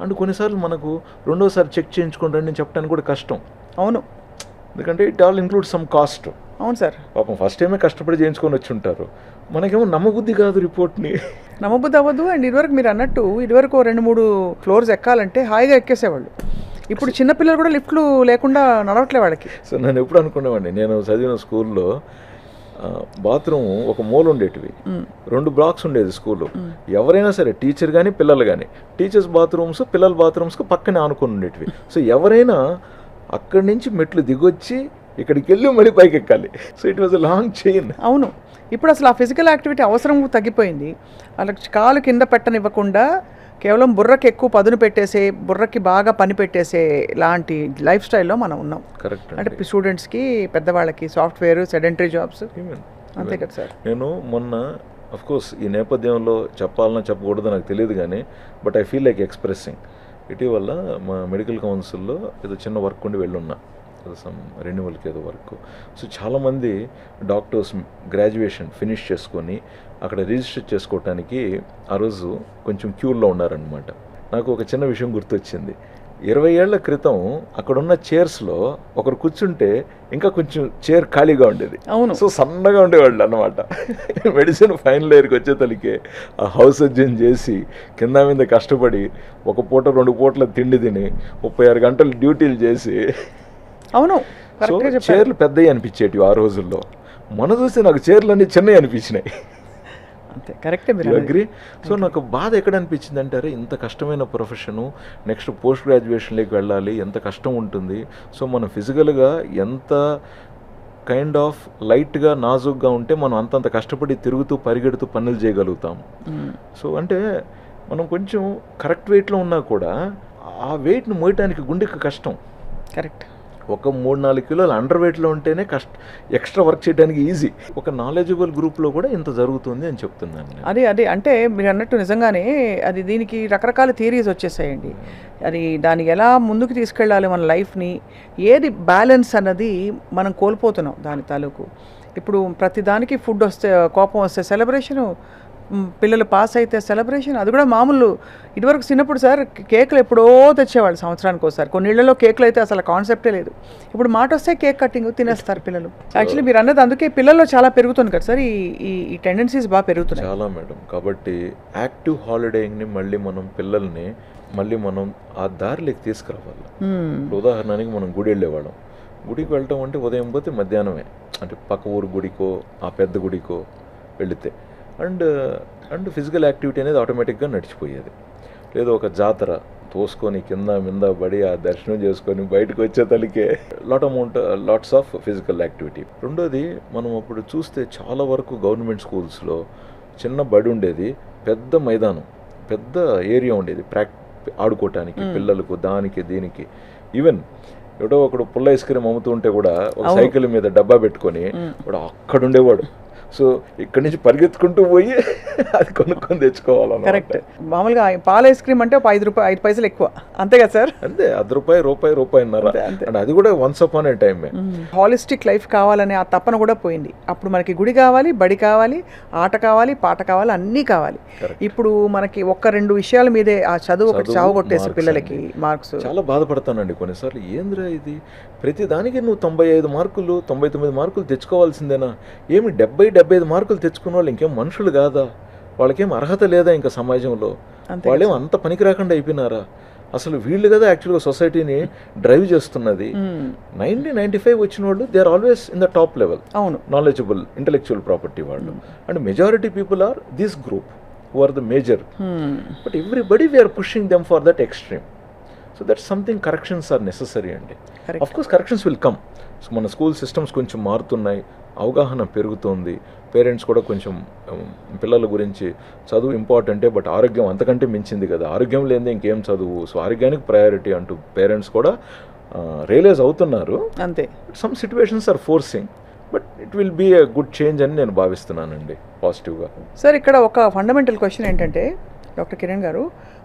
అండ్ కొన్నిసార్లు మనకు రెండోసారి చెక్ చేయించుకోండి అని చెప్పడానికి కూడా కష్టం. అవును, ఎందుకంటే it all include some cost. అవును సార్. పాపం ఫస్ట్ టైమే కష్టపడి చేయించుకొని వచ్చి ఉంటారు. మనకేమో నమ్మబుద్ధి కాదు రిపోర్ట్ని. నమ్మబుద్ధి అవ్వదు. అండ్ ఇదివరకు మీరు అన్నట్టు ఇదివరకు 2-3 ఫ్లోర్స్ ఎక్కాలంటే హాయిగా ఎక్కేసేవాళ్ళు. ఇప్పుడు చిన్నపిల్లలు కూడా లిఫ్ట్లు లేకుండా నడవట్లే వాళ్ళకి. సో నేను ఎప్పుడు అనుకునేవాడిని, నేను చదివిన స్కూల్లో బాత్రూమ్ ఒక మూల ఉండేటివి, 2 బ్లాక్స్ ఉండేది స్కూలు. ఎవరైనా సరే టీచర్ కానీ పిల్లలు కానీ, టీచర్స్ బాత్రూమ్స్ పిల్లల బాత్రూమ్స్కి పక్కనే ఆనుకుని ఉండేటివి. సో ఎవరైనా అక్కడి నుంచి మెట్లు దిగొచ్చి ఇక్కడికి వెళ్ళి మళ్ళీ పైకి ఎక్కాలి. So it was a long chain. అవును, ఇప్పుడు అసలు ఆ ఫిజికల్ యాక్టివిటీ అవసరం తగ్గిపోయింది. వాళ్ళకి కాలు కింద పెట్టనివ్వకుండా కేవలం బుర్రకి ఎక్కువ పదును పెట్టేసే, బుర్రకి బాగా పని పెట్టేసే లాంటి లైఫ్ స్టైల్లో మనం ఉన్నాం. కరెక్ట్. అంటే స్టూడెంట్స్కి, పెద్దవాళ్ళకి సాఫ్ట్వేర్, సెడెంటరీ జాబ్స్, అంతే కదా సార్. నేను మొన్న అఫ్కోర్స్ ఈ నేపథ్యంలో చెప్పాలన్నా చెప్పకూడదు నాకు తెలియదు కానీ, but I feel like expressing. ఇటీవల మా మెడికల్ కౌన్సిల్లో ఏదో చిన్న వర్క్ ఉండి వెళ్ళున్నా, సమ్ రెన్యువల్కి ఏదో వర్క్. సో చాలామంది డాక్టర్స్ గ్రాడ్యుయేషన్ ఫినిష్ చేసుకొని అక్కడ రిజిస్టర్ చేసుకోవటానికి ఆ రోజు కొంచెం క్యూల్లో ఉన్నారనమాట. నాకు ఒక చిన్న విషయం గుర్తొచ్చింది. 20 ఏళ్ల క్రితం అక్కడున్న చైర్స్లో ఒకరు కూర్చుంటే ఇంకా కొంచెం చైర్ ఖాళీగా ఉండేది. అవును. సో సన్నగా ఉండేవాళ్ళు అనమాట. మెడిసిన్ ఫైనల్ ఇయర్కి వచ్చేతలకి ఆ హౌస్ సర్జన్ చేసి కింద మీద కష్టపడి 1 పూట 2 పూటల తిండి తిని 36 గంటలు డ్యూటీలు చేసి, అవును, సో చైర్లు పెద్దవి అనిపించేటివి ఆ రోజుల్లో. మన చూస్తే నాకు చైర్లు అన్నీ చిన్నవి అనిపించినాయి. అంతే, కరెక్టే మీరు అగ్రి. సో నాకు బాధ ఎక్కడ అనిపించింది అంటారు, ఇంత కష్టమైన ప్రొఫెషను, నెక్స్ట్ పోస్ట్ గ్రాడ్యుయేషన్లోకి వెళ్ళాలి, ఎంత కష్టం ఉంటుంది. సో మనం ఫిజికల్గా ఎంత కైండ్ ఆఫ్ లైట్గా నాజుగ్గా ఉంటే మనం అంతంత కష్టపడి తిరుగుతూ పరిగెడుతూ పనులు చేయగలుగుతాం. సో అంటే మనం కొంచెం కరెక్ట్ వెయిట్లో ఉన్నా కూడా ఆ వెయిట్ను మోయటానికి గుండెకి కష్టం. కరెక్ట్. ఒక 3-4 కిలోలు అండర్ వెయిట్లో ఉంటేనే ఎక్స్ట్రా వర్క్ చేయడానికి ఈజీ. ఒక నాలెడ్జబుల్ గ్రూప్లో కూడా ఇంత జరుగుతుంది అని చెప్తున్నాను. అదే అంటే మీరు అన్నట్టు నిజంగానే అది దీనికి రకరకాల థియరీస్ వచ్చేసాయండి. అది దానికి ఎలా ముందుకు తీసుకెళ్ళాలి మన లైఫ్ని, ఏది బ్యాలెన్స్ అన్నది మనం కోల్పోతున్నాం దాని తాలూకు. ఇప్పుడు ప్రతిదానికి ఫుడ్ వస్తే కోపం వస్తే సెలబ్రేషను, పిల్లలు పాస్ అయితే సెలబ్రేషన్, అది కూడా మామూలు. ఇదివరకు చిన్నప్పుడు సార్ కేకులు ఎప్పుడో తెచ్చేవాళ్ళు సంవత్సరానికి ఒకసారి. కొన్ని ఇళ్లలో కేకులు అయితే అసలు కాన్సెప్టే లేదు. ఇప్పుడు మాట వస్తే కేక్ కటింగ్ తినేస్తారు పిల్లలు. యాక్చువల్లీ మీరు అన్నది అందుకే పిల్లల్లో చాలా పెరుగుతుంది కదా సార్, ఈ టెండెన్సీస్ బాగా పెరుగుతున్నాయి చాలా మేడం. కాబట్టి యాక్టివ్ హాలిడేయింగ్ని మళ్ళీ మనం ఆ దారిలోకి తీసుకురావాలి. ఉదాహరణకి మనం గుడి వెళ్ళేవాళ్ళం. గుడికి వెళ్ళటం అంటే ఉదయం పోతే మధ్యాహ్నమే, అంటే పక్క ఊరు గుడికో ఆ పెద్ద గుడికో వెళితే అండ్ ఫిజికల్ యాక్టివిటీ అనేది ఆటోమేటిక్గా నడిచిపోయేది. లేదు ఒక జాతర తోసుకొని కింద మింద పడి ఆ దర్శనం చేసుకొని బయటకు వచ్చేతలికే లాట్స్ ఆఫ్ ఫిజికల్ యాక్టివిటీ. రెండోది మనం అప్పుడు చూస్తే చాలా వరకు గవర్నమెంట్ స్కూల్స్లో చిన్న బడి ఉండేది, పెద్ద మైదానం, పెద్ద ఏరియా ఉండేది ఆడుకోవటానికి పిల్లలకు, దానికి దీనికి. ఈవెన్ ఎవడో ఒకడు పుల్ల ఐస్ క్రీమ్ అమ్ముతూ ఉంటే కూడా ఒక సైకిల్ మీద డబ్బా పెట్టుకొని వాడు అక్కడ ఉండేవాడు. సో ఇక్కడి నుంచి పరిగెత్తుకుంటూ పోయి అది కొనుక్కొని తెచ్చుకోవాలి. కరెక్ట్. మామూలుగా పాల ఐస్ క్రీమ్ అంటే 5 పైసలు ఎక్కువ, అంతే కదా సార్? అంతే, రూపాయన్నర. అండ్ అది కూడా వన్స్ అపాన్ ఏ టైమే. హాలిస్టిక్ లైఫ్ కావాలనే ఆ తపన కూడా పోయింది. అప్పుడు మనకి గుడి కావాలి, బడి కావాలి, ఆట కావాలి, పాట కావాలి, అన్నీ కావాలి. ఇప్పుడు మనకి 1-2 విషయాల మీదే ఆ చదువు ఒకటి చావు కొట్టేసి పిల్లలకి మార్క్స్. చాలా బాధపడతానండి కొన్నిసార్లు. ఏంద్రా ఇది, ప్రతి దానికి నువ్వు 95 మార్కులు 99 మార్కులు తెచ్చుకోవాల్సిందేనా? ఏమి 70-75 మార్కులు తెచ్చుకున్న వాళ్ళు ఇంకేం మనుషులు కాదా? వాళ్ళకేం అర్హత లేదా ఇంకా సమాజంలో? వాళ్ళేం అంత పనికి రాకుండా అయిపోయినారా? అసలు వీళ్ళు కదా యాక్చువల్గా సొసైటీని డ్రైవ్ చేస్తున్నది. 90-95 వచ్చిన వాళ్ళు they are always in the top level. అవును, నాలెడ్జబుల్ ఇంటెలెక్చువల్ ప్రాపర్టీ వాళ్ళు. And majority people are this group who are the major. But everybody we're pushing them for that extreme. So that something corrections are necessary అండి. Of course corrections will come. So మన school systems కొంచెం మారుతున్నాయి, అవగాహన పెరుగుతోంది, parents కూడా కొంచెం పిల్లల గురించి చదువు ఇంపార్టెంటే బట్ ఆరోగ్యం అంతకంటే మించింది కదా, ఆరోగ్యం లేనిదే ఇంకేం చదువు, సో ఆరోగ్యానికి ప్రయారిటీ అంటూ పేరెంట్స్ కూడా రియలైజ్ అవుతున్నారు. అంతే. Some situations are forcing, but it will be a good change అని నేను భావిస్తున్నానండి పాజిటివ్గా. సార్ ఇక్కడ ఒక ఫండమెంటల్ క్వశ్చన్ ఏంటంటే డాక్టర్ కిరణ్ గారు,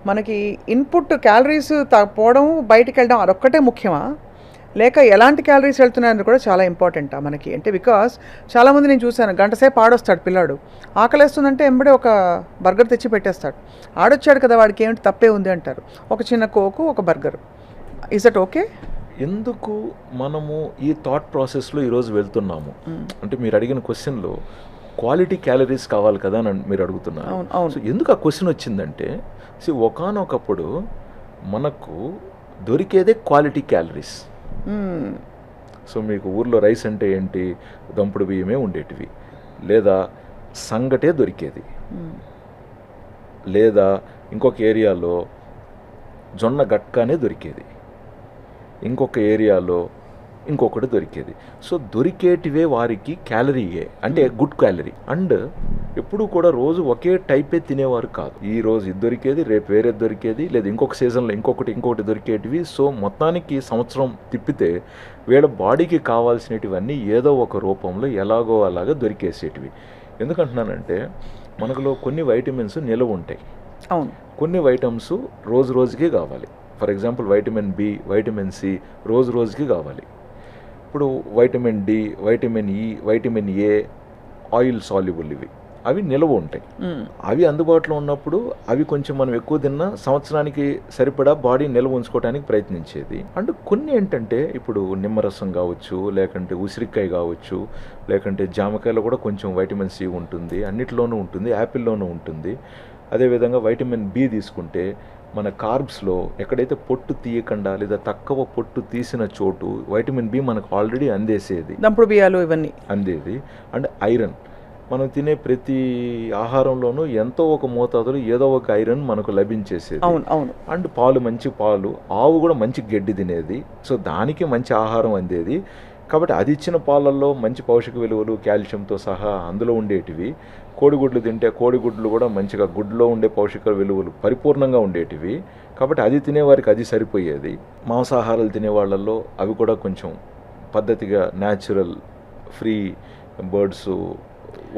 మనకి ఇన్పుట్ క్యాలరీస్ పోవడం, బయటికి వెళ్ళడం అదొక్కటే ముఖ్యమా? లేక ఎలాంటి క్యాలరీస్ వెళ్తున్నాయని కూడా చాలా ఇంపార్టెంట్ మనకి. అంటే బికాస్ చాలామంది నేను చూశాను, గంట సేపు ఆడొస్తాడు పిల్లాడు, ఆకలేస్తుందంటే ఎంబడే ఒక బర్గర్ తెచ్చి పెట్టేస్తాడు. ఆడొచ్చాడు కదా, వాడికి ఏమిటి తప్పే ఉంది అంటారు. ఒక చిన్న కోకు, ఒక బర్గర్. Is that okay? ఎందుకు మనము ఈ థాట్ ప్రాసెస్లో ఈరోజు వెళ్తున్నాము అంటే మీరు అడిగిన క్వశ్చన్లో క్వాలిటీ క్యాలరీస్ కావాలి కదా అని మీరు అడుగుతున్నారు. సో ఎందుకు ఆ క్వశ్చన్ వచ్చిందంటే, ఒకానొకప్పుడు మనకు దొరికేదే క్వాలిటీ క్యాలరీస్. సో మీకు ఊర్లో రైస్ అంటే ఏంటి, దంపుడు బియ్యమే ఉండేటివి, లేదా సంగటే దొరికేది, లేదా ఇంకొక ఏరియాలో జొన్న గట్కానే దొరికేది, ఇంకొక ఏరియాలో ఇంకొకటి దొరికేది. సో దొరికేటివే వారికి క్యాలరీయే, అంటే గుడ్ క్యాలరీ. అండ్ ఎప్పుడు కూడా రోజు ఒకే టైపే తినేవారు కాదు. ఈ రోజు ఇది దొరికేది, రేపు వేరే దొరికేది, లేదా ఇంకొక సీజన్లో ఇంకొకటి దొరికేటివి. సో మొత్తానికి సంవత్సరం తిప్పితే వీళ్ళ బాడీకి కావాల్సినటివన్నీ ఏదో ఒక రూపంలో ఎలాగో అలాగా దొరికేసేటివి. ఎందుకంటున్నానంటే మనకులో కొన్ని వైటమిన్స్ నిలవ ఉంటాయి, అవును, కొన్ని వైటమ్స్ రోజు రోజుకే కావాలి. For example vitamin B, vitamin C రోజు రోజుకి కావాలి. ఇప్పుడు vitamin D, vitamin E, vitamin A oil soluble, అవి నిల్వ ఉంటాయి. అవి అందుబాటులో ఉన్నప్పుడు అవి కొంచెం మనం ఎక్కువ తిన్నా సంవత్సరానికి సరిపడా బాడీ నిల్వ ఉంచుకోవడానికి ప్రయత్నించేది. అండ్ కొన్ని ఏంటంటే ఇప్పుడు నిమ్మరసం కావచ్చు, లేకంటే ఉసిరికాయ కావచ్చు, లేకంటే జామకాయలో కూడా కొంచెం వైటమిన్ సి ఉంటుంది, అన్నిటిలోనూ ఉంటుంది, యాపిల్లోనూ ఉంటుంది. అదేవిధంగా వైటమిన్ బి తీసుకుంటే మన కార్బ్స్లో ఎక్కడైతే పొట్టు తీయకుండా లేదా తక్కువ పొట్టు తీసిన చోటు వైటమిన్ బి మనకు ఆల్రెడీ అందేసేది, దంపుడు బియ్యాలు ఇవన్నీ అందేది. అండ్ ఐరన్, మనం తినే ప్రతి ఆహారంలోనూ ఎంతో ఒక మోతాదులో ఏదో ఒక ఐరన్ మనకు లభించేసేది. అవును అవును. అండ్ పాలు, మంచి పాలు, ఆవు కూడా మంచి గడ్డి తినేది, సో దానికి మంచి ఆహారం అందేది. కాబట్టి అది ఇచ్చిన పాలల్లో మంచి పోషక విలువలు, కాల్షియంతో సహా అందులో ఉండేటివి. కోడిగుడ్లు తింటే కోడిగుడ్లు కూడా మంచిగా గుడ్లో ఉండే పోషక విలువలు పరిపూర్ణంగా ఉండేటివి. కాబట్టి అది తినేవారికి అది సరిపోయేది. మాంసాహారాలు తినే వాళ్ళల్లో అవి కూడా కొంచెం పద్ధతిగా న్యాచురల్ ఫ్రీ బర్డ్స్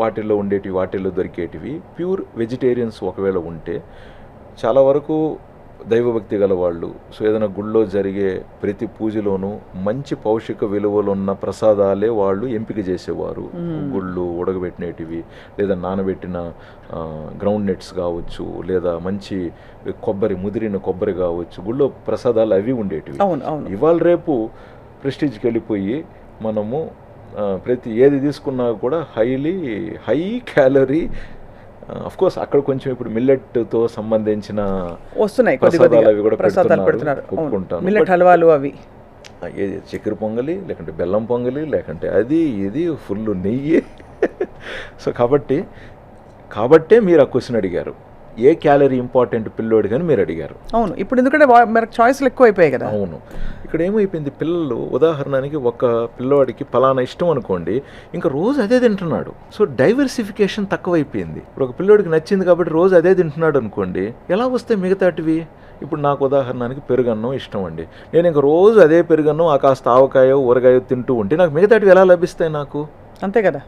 వాటిల్లో ఉండేటివి, వాటిల్లో దొరికేటివి. ప్యూర్ వెజిటేరియన్స్ ఒకవేళ ఉంటే చాలా వరకు దైవభక్తి గల వాళ్ళు, సో ఏదైనా గుళ్ళో జరిగే ప్రతి పూజలోనూ మంచి పౌషిక విలువలు ఉన్న ప్రసాదాలే వాళ్ళు ఎంపిక చేసేవారు. గుళ్ళు ఉడకబెట్టినటివి, లేదా నానబెట్టిన గ్రౌండ్ నట్స్ కావచ్చు, లేదా మంచి కొబ్బరి, ముదిరిన కొబ్బరి కావచ్చు, గుళ్ళో ప్రసాదాలు అవి ఉండేటివి. ఇవాళ రేపు ప్రెస్టీజ్కి వెళ్ళిపోయి మనము ప్రతి ఏది తీసుకున్నా కూడా హై క్యాలరీ. అఫ్ కోర్స్ అక్కడ కొంచెం ఇప్పుడు మిల్లెట్తో సంబంధించిన వస్తున్నాయి ప్రసాదాలు కూడా పెడుతున్నారు. మిల్లెట్ హల్వాలు అవి, ఏది చక్కెర పొంగలి, లేకంటే బెల్లం పొంగలి, లేకంటే అది ఇది ఫుల్ నెయ్యి. సో కాబట్టే మీరు ఆ క్వశ్చన్ అడిగారు, ఏ క్యాలరీ ఇంపార్టెంట్ పిల్లోడు కానీ మీరు అడిగారు. అవును, ఇప్పుడు ఎందుకంటే మనకు చాయిస్లు ఎక్కువ అయిపోయాయి కదా. అవును, ఇక్కడ ఏమైపోయింది, పిల్లలు ఉదాహరణకి ఒక పిల్లవాడికి పలానా ఇష్టం అనుకోండి, ఇంకా రోజు అదే తింటున్నాడు. సో డైవర్సిఫికేషన్ తక్కువైపోయింది. ఇప్పుడు ఒక పిల్లోడికి నచ్చింది కాబట్టి రోజు అదే తింటున్నాడు అనుకోండి, ఎలా వస్తాయి మిగతాటివి? ఇప్పుడు నాకు ఉదాహరణకి పెరుగన్నం ఇష్టం అండి, నేను ఇంక రోజు అదే పెరుగన్నం ఆ కాస్త ఆవకాయో ఊరగాయో తింటూ ఉంటే నాకు మిగతాటివి ఎలా లభిస్తాయి నాకు? అంతే కదా.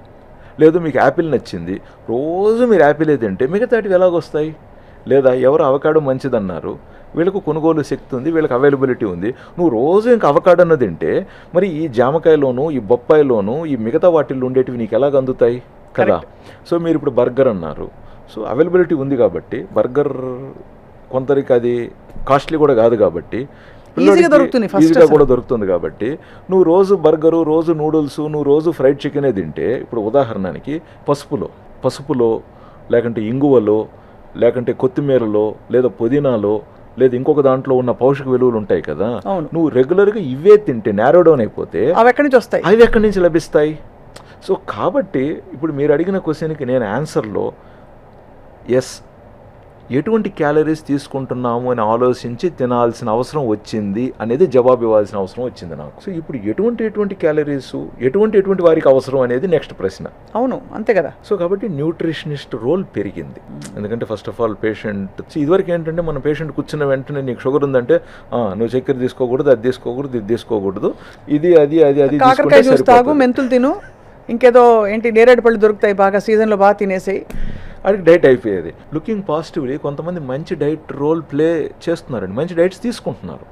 లేదు మీకు యాపిల్ నచ్చింది, రోజు మీరు యాపిలే తింటే మిగతాటివి ఎలాగొస్తాయి? లేదా ఎవరు అవకాడో మంచిదన్నారు, వీళ్ళకు కొనుగోలు శక్తి ఉంది, వీళ్ళకి అవైలబిలిటీ ఉంది, నువ్వు రోజు ఇంకా అవకాడోను తింటే మరి ఈ జామకాయలోను, ఈ బొప్పాయిలోను, ఈ మిగతా వాటిల్లో ఉండేటివి నీకు ఎలాగ అందుతాయి కదా. సో మీరు ఇప్పుడు బర్గర్ అన్నారు, సో అవైలబిలిటీ ఉంది కాబట్టి బర్గర్ కొందరికి అది కాస్ట్లీ కూడా కాదు కాబట్టి ఈజీగా కూడా దొరుకుతుంది కాబట్టి నువ్వు రోజు బర్గరు, రోజు నూడిల్స్, నువ్వు రోజు ఫ్రైడ్ చికెనే తింటే, ఇప్పుడు ఉదాహరణకి పసుపులో లేకంటే ఇంగువలో, లేకంటే కొత్తిమీరలో, లేదా పుదీనాలో, లేదా ఇంకొక దాంట్లో ఉన్న పౌషక విలువలు ఉంటాయి కదా, నువ్వు రెగ్యులర్గా ఇవే తింటే నేరో డౌన్ అయిపోతే అవి ఎక్కడి నుంచి లభిస్తాయి? సో కాబట్టి ఇప్పుడు మీరు అడిగిన క్వశ్చన్కి నేను ఆన్సర్లో ఎస్, ఎటువంటి క్యాలరీస్ తీసుకుంటున్నాము అని ఆలోచించి తినాల్సిన అవసరం వచ్చింది అనేది జవాబు ఇవ్వాల్సిన అవసరం వచ్చింది నాకు. సో ఇప్పుడు ఎటువంటి క్యాలరీస్ ఎటువంటి వారికి అవసరం అనేది నెక్స్ట్ ప్రశ్న. అవును, అంతే కదా. సో కాబట్టి న్యూట్రిషనిస్ట్ రోల్ పెరిగింది. ఎందుకంటే ఫస్ట్ ఆఫ్ ఆల్ పేషెంట్, ఇదివరకు ఏంటంటే మన పేషెంట్ కూర్చున్న వెంటనే నీకు షుగర్ ఉందంటే నువ్వు చక్కెర తీసుకోకూడదు, అది తీసుకోకూడదు, ఇది తీసుకోకూడదు, ఇది కాకరకాయ జ్యూస్ తాగు, మెంతులు తిను, ఇంకేదో ఏంటి నేరేడు పళ్ళు దొరుకుతాయి బాగా సీజన్లో, బాగా తినేసాయి, అది డైట్ అయిపోయేది. లుకింగ్ పాజిటివ్లీ కొంతమంది మంచి డైట్ రోల్ ప్లే చేస్తున్నారండి, మంచి డైట్స్ తీసుకుంటున్నారు.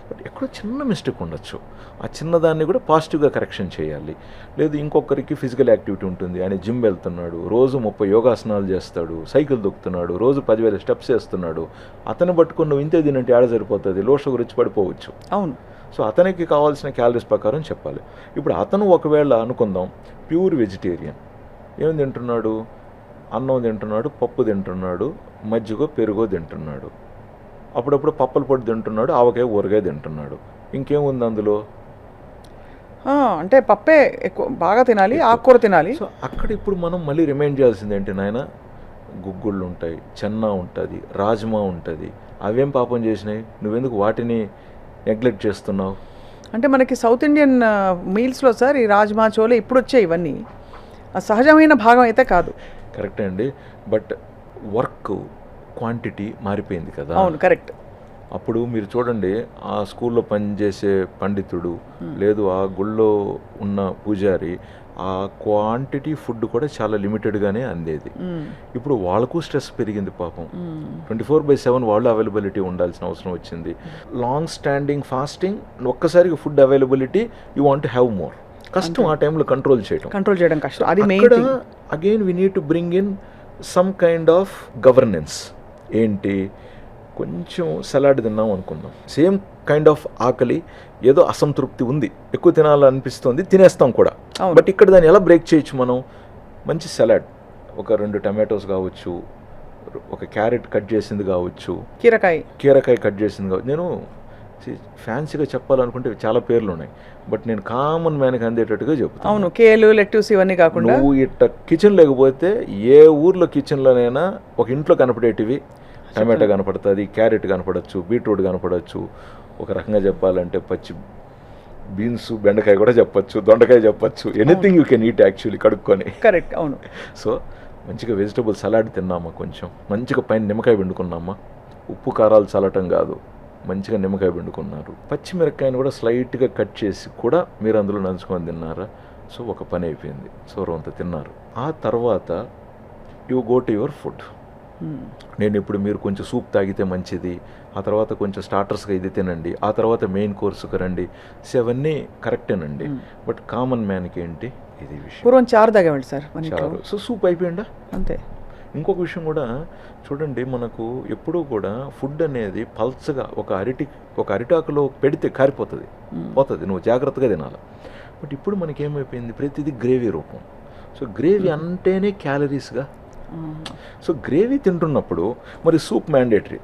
బట్ ఎక్కడో చిన్న మిస్టేక్ ఉండొచ్చు. ఆ చిన్నదాన్ని కూడా పాజిటివ్గా కరెక్షన్ చేయాలి. లేదు ఇంకొకరికి ఫిజికల్ యాక్టివిటీ ఉంటుంది, ఆయన జిమ్ వెళ్తున్నాడు, రోజు 30 యోగాసనాలు చేస్తాడు, సైకిల్ దొక్కుతున్నాడు, రోజు 10,000 స్టెప్స్ వేస్తున్నాడు, అతను పట్టుకుని నువ్వు ఇంతే తినంటే ఆడ సరిపోతుంది, లో షుగర్ వచ్చి పడిపోవచ్చు. అవును. సో అతనికి కావాల్సిన క్యాలరీస్ ప్రకారం చెప్పాలి. ఇప్పుడు అతను ఒకవేళ అనుకుందాం ప్యూర్ వెజిటేరియన్, ఏం తింటున్నాడు, అన్నం తింటున్నాడు, పప్పు తింటున్నాడు, మజ్జిగో పెరుగో తింటున్నాడు, అప్పుడప్పుడు పప్పుల పొడి తింటున్నాడు, ఆవకాయ ఊరగాయ తింటున్నాడు, ఇంకేముంది అందులో? అంటే పప్పే ఎక్కువ బాగా తినాలి, ఆకుకూర తినాలి. సో అక్కడ ఇప్పుడు మనం మళ్ళీ రిమైండ్ చేయాల్సింది ఏంటి నాయన, గుగ్గుళ్ళు ఉంటాయి, చెన్నా ఉంటుంది, రాజ్మా ఉంటుంది, అవేం పాపం చేసినాయి, నువ్వెందుకు వాటిని నెగ్లెక్ట్ చేస్తున్నావు? అంటే మనకి సౌత్ ఇండియన్ మీల్స్లో సార్ ఈ రాజ్మా చోలే ఇప్పుడు వచ్చాయి, ఇవన్నీ సహజమైన భాగం అయితే కాదు. కరెక్టే అండి, బట్ వర్క్ క్వాంటిటీ మారిపోయింది కదా. అవును, కరెక్ట్. అప్పుడు మీరు చూడండి, ఆ స్కూల్లో పనిచేసే పండితుడు లేదు ఆ గుళ్ళో ఉన్న పూజారి, ఆ క్వాంటిటీ ఫుడ్ కూడా చాలా లిమిటెడ్గానే అందేది. ఇప్పుడు వాళ్ళకు స్ట్రెస్ పెరిగింది పాపం. 24/7 వాళ్ళు అవైలబిలిటీ ఉండాల్సిన అవసరం వచ్చింది. లాంగ్ స్టాండింగ్ ఫాస్టింగ్, ఒక్కసారిగా food availability, you want to have more. కష్టం ఆ టైంలో కంట్రోల్ చేయడం కష్టం. అది main. Again we need to bring in some kind of governance. ఏంటి, కొంచెం సలాడ్ తిన్నాం అనుకుందాం, సేమ్ కైండ్ ఆఫ్ ఆకలి, ఏదో అసంతృప్తి ఉంది, ఎక్కువ తినాలనిపిస్తుంది, తినేస్తాం కూడా. బట్ ఇక్కడ దాన్ని ఎలా బ్రేక్ చేయొచ్చు మనం? మంచి సలాడ్, ఒక 2 టమాటోస్ కావచ్చు, ఒక క్యారెట్ కట్ చేసింది కావచ్చు, కీరకాయ కట్ చేసింది కావచ్చు. నేను ఫ్యాన్సీగా చెప్పాలనుకుంటే చాలా పేర్లు ఉన్నాయి, బట్ నేను కామన్ మ్యాన్కి అందేటట్టుగా చెప్తాను. అవును, కేలు, లెట్యూస్ ఇవన్నీ కాకుండా నువ్వు ఇట్ట కిచెన్ లేకపోతే ఏ ఊర్లో కిచెన్లోనైనా ఒక ఇంట్లో కనపడేటివి టమాటా కనపడుతుంది, క్యారెట్ కనపడచ్చు, బీట్రూట్ కనపడచ్చు, ఒక రకంగా చెప్పాలంటే పచ్చి బీన్స్, బెండకాయ కూడా చెప్పచ్చు, దొండకాయ చెప్పచ్చు, anything you can eat actually కడుక్కొని. కరెక్ట్, అవును. సో మంచిగా వెజిటబుల్ సలాడ్ తిన్నామా, కొంచెం మంచిగా పైన నిమ్మకాయ పిండుకున్నామా, ఉప్పు కారాలు చల్లటం కాదు, మంచిగా నిమ్మకాయ పిండుకున్నారు, పచ్చిమిరపకాయని కూడా స్లైట్గా కట్ చేసి కూడా మీరు అందులో నంచుకొని తిన్నారా? సో ఒక పని అయిపోయింది, సో రొంత తిన్నారు. ఆ తర్వాత you go to your food. నేను ఇప్పుడు మీరు కొంచెం సూప్ తాగితే మంచిది, ఆ తర్వాత కొంచెం స్టార్టర్స్గా ఇది తినండి, ఆ తర్వాత మెయిన్ కోర్సుకు రండి. సో అవన్నీ కరెక్టేనండి, బట్ కామన్ మ్యాన్కి ఏంటి ఇది విషయం? పూర్వం చారు తాగేవాళ్ళు సార్, చారు. సో సూప్ అయిపోయిందా? అంతే. ఇంకొక విషయం కూడా చూడండి, మనకు ఎప్పుడూ కూడా ఫుడ్ అనేది పల్చగా ఒక అరిటాకులో పెడితే కారిపోతుంది, పోతుంది, నువ్వు జాగ్రత్తగా తినాలి. బట్ ఇప్పుడు మనకేమైపోయింది, ప్రతిదీ గ్రేవీ రూపం. సో గ్రేవీ అంటేనే క్యాలరీస్గా. సో గ్రేవీ తింటున్నప్పుడు మరి సూప్ మ్యాండేటరీ,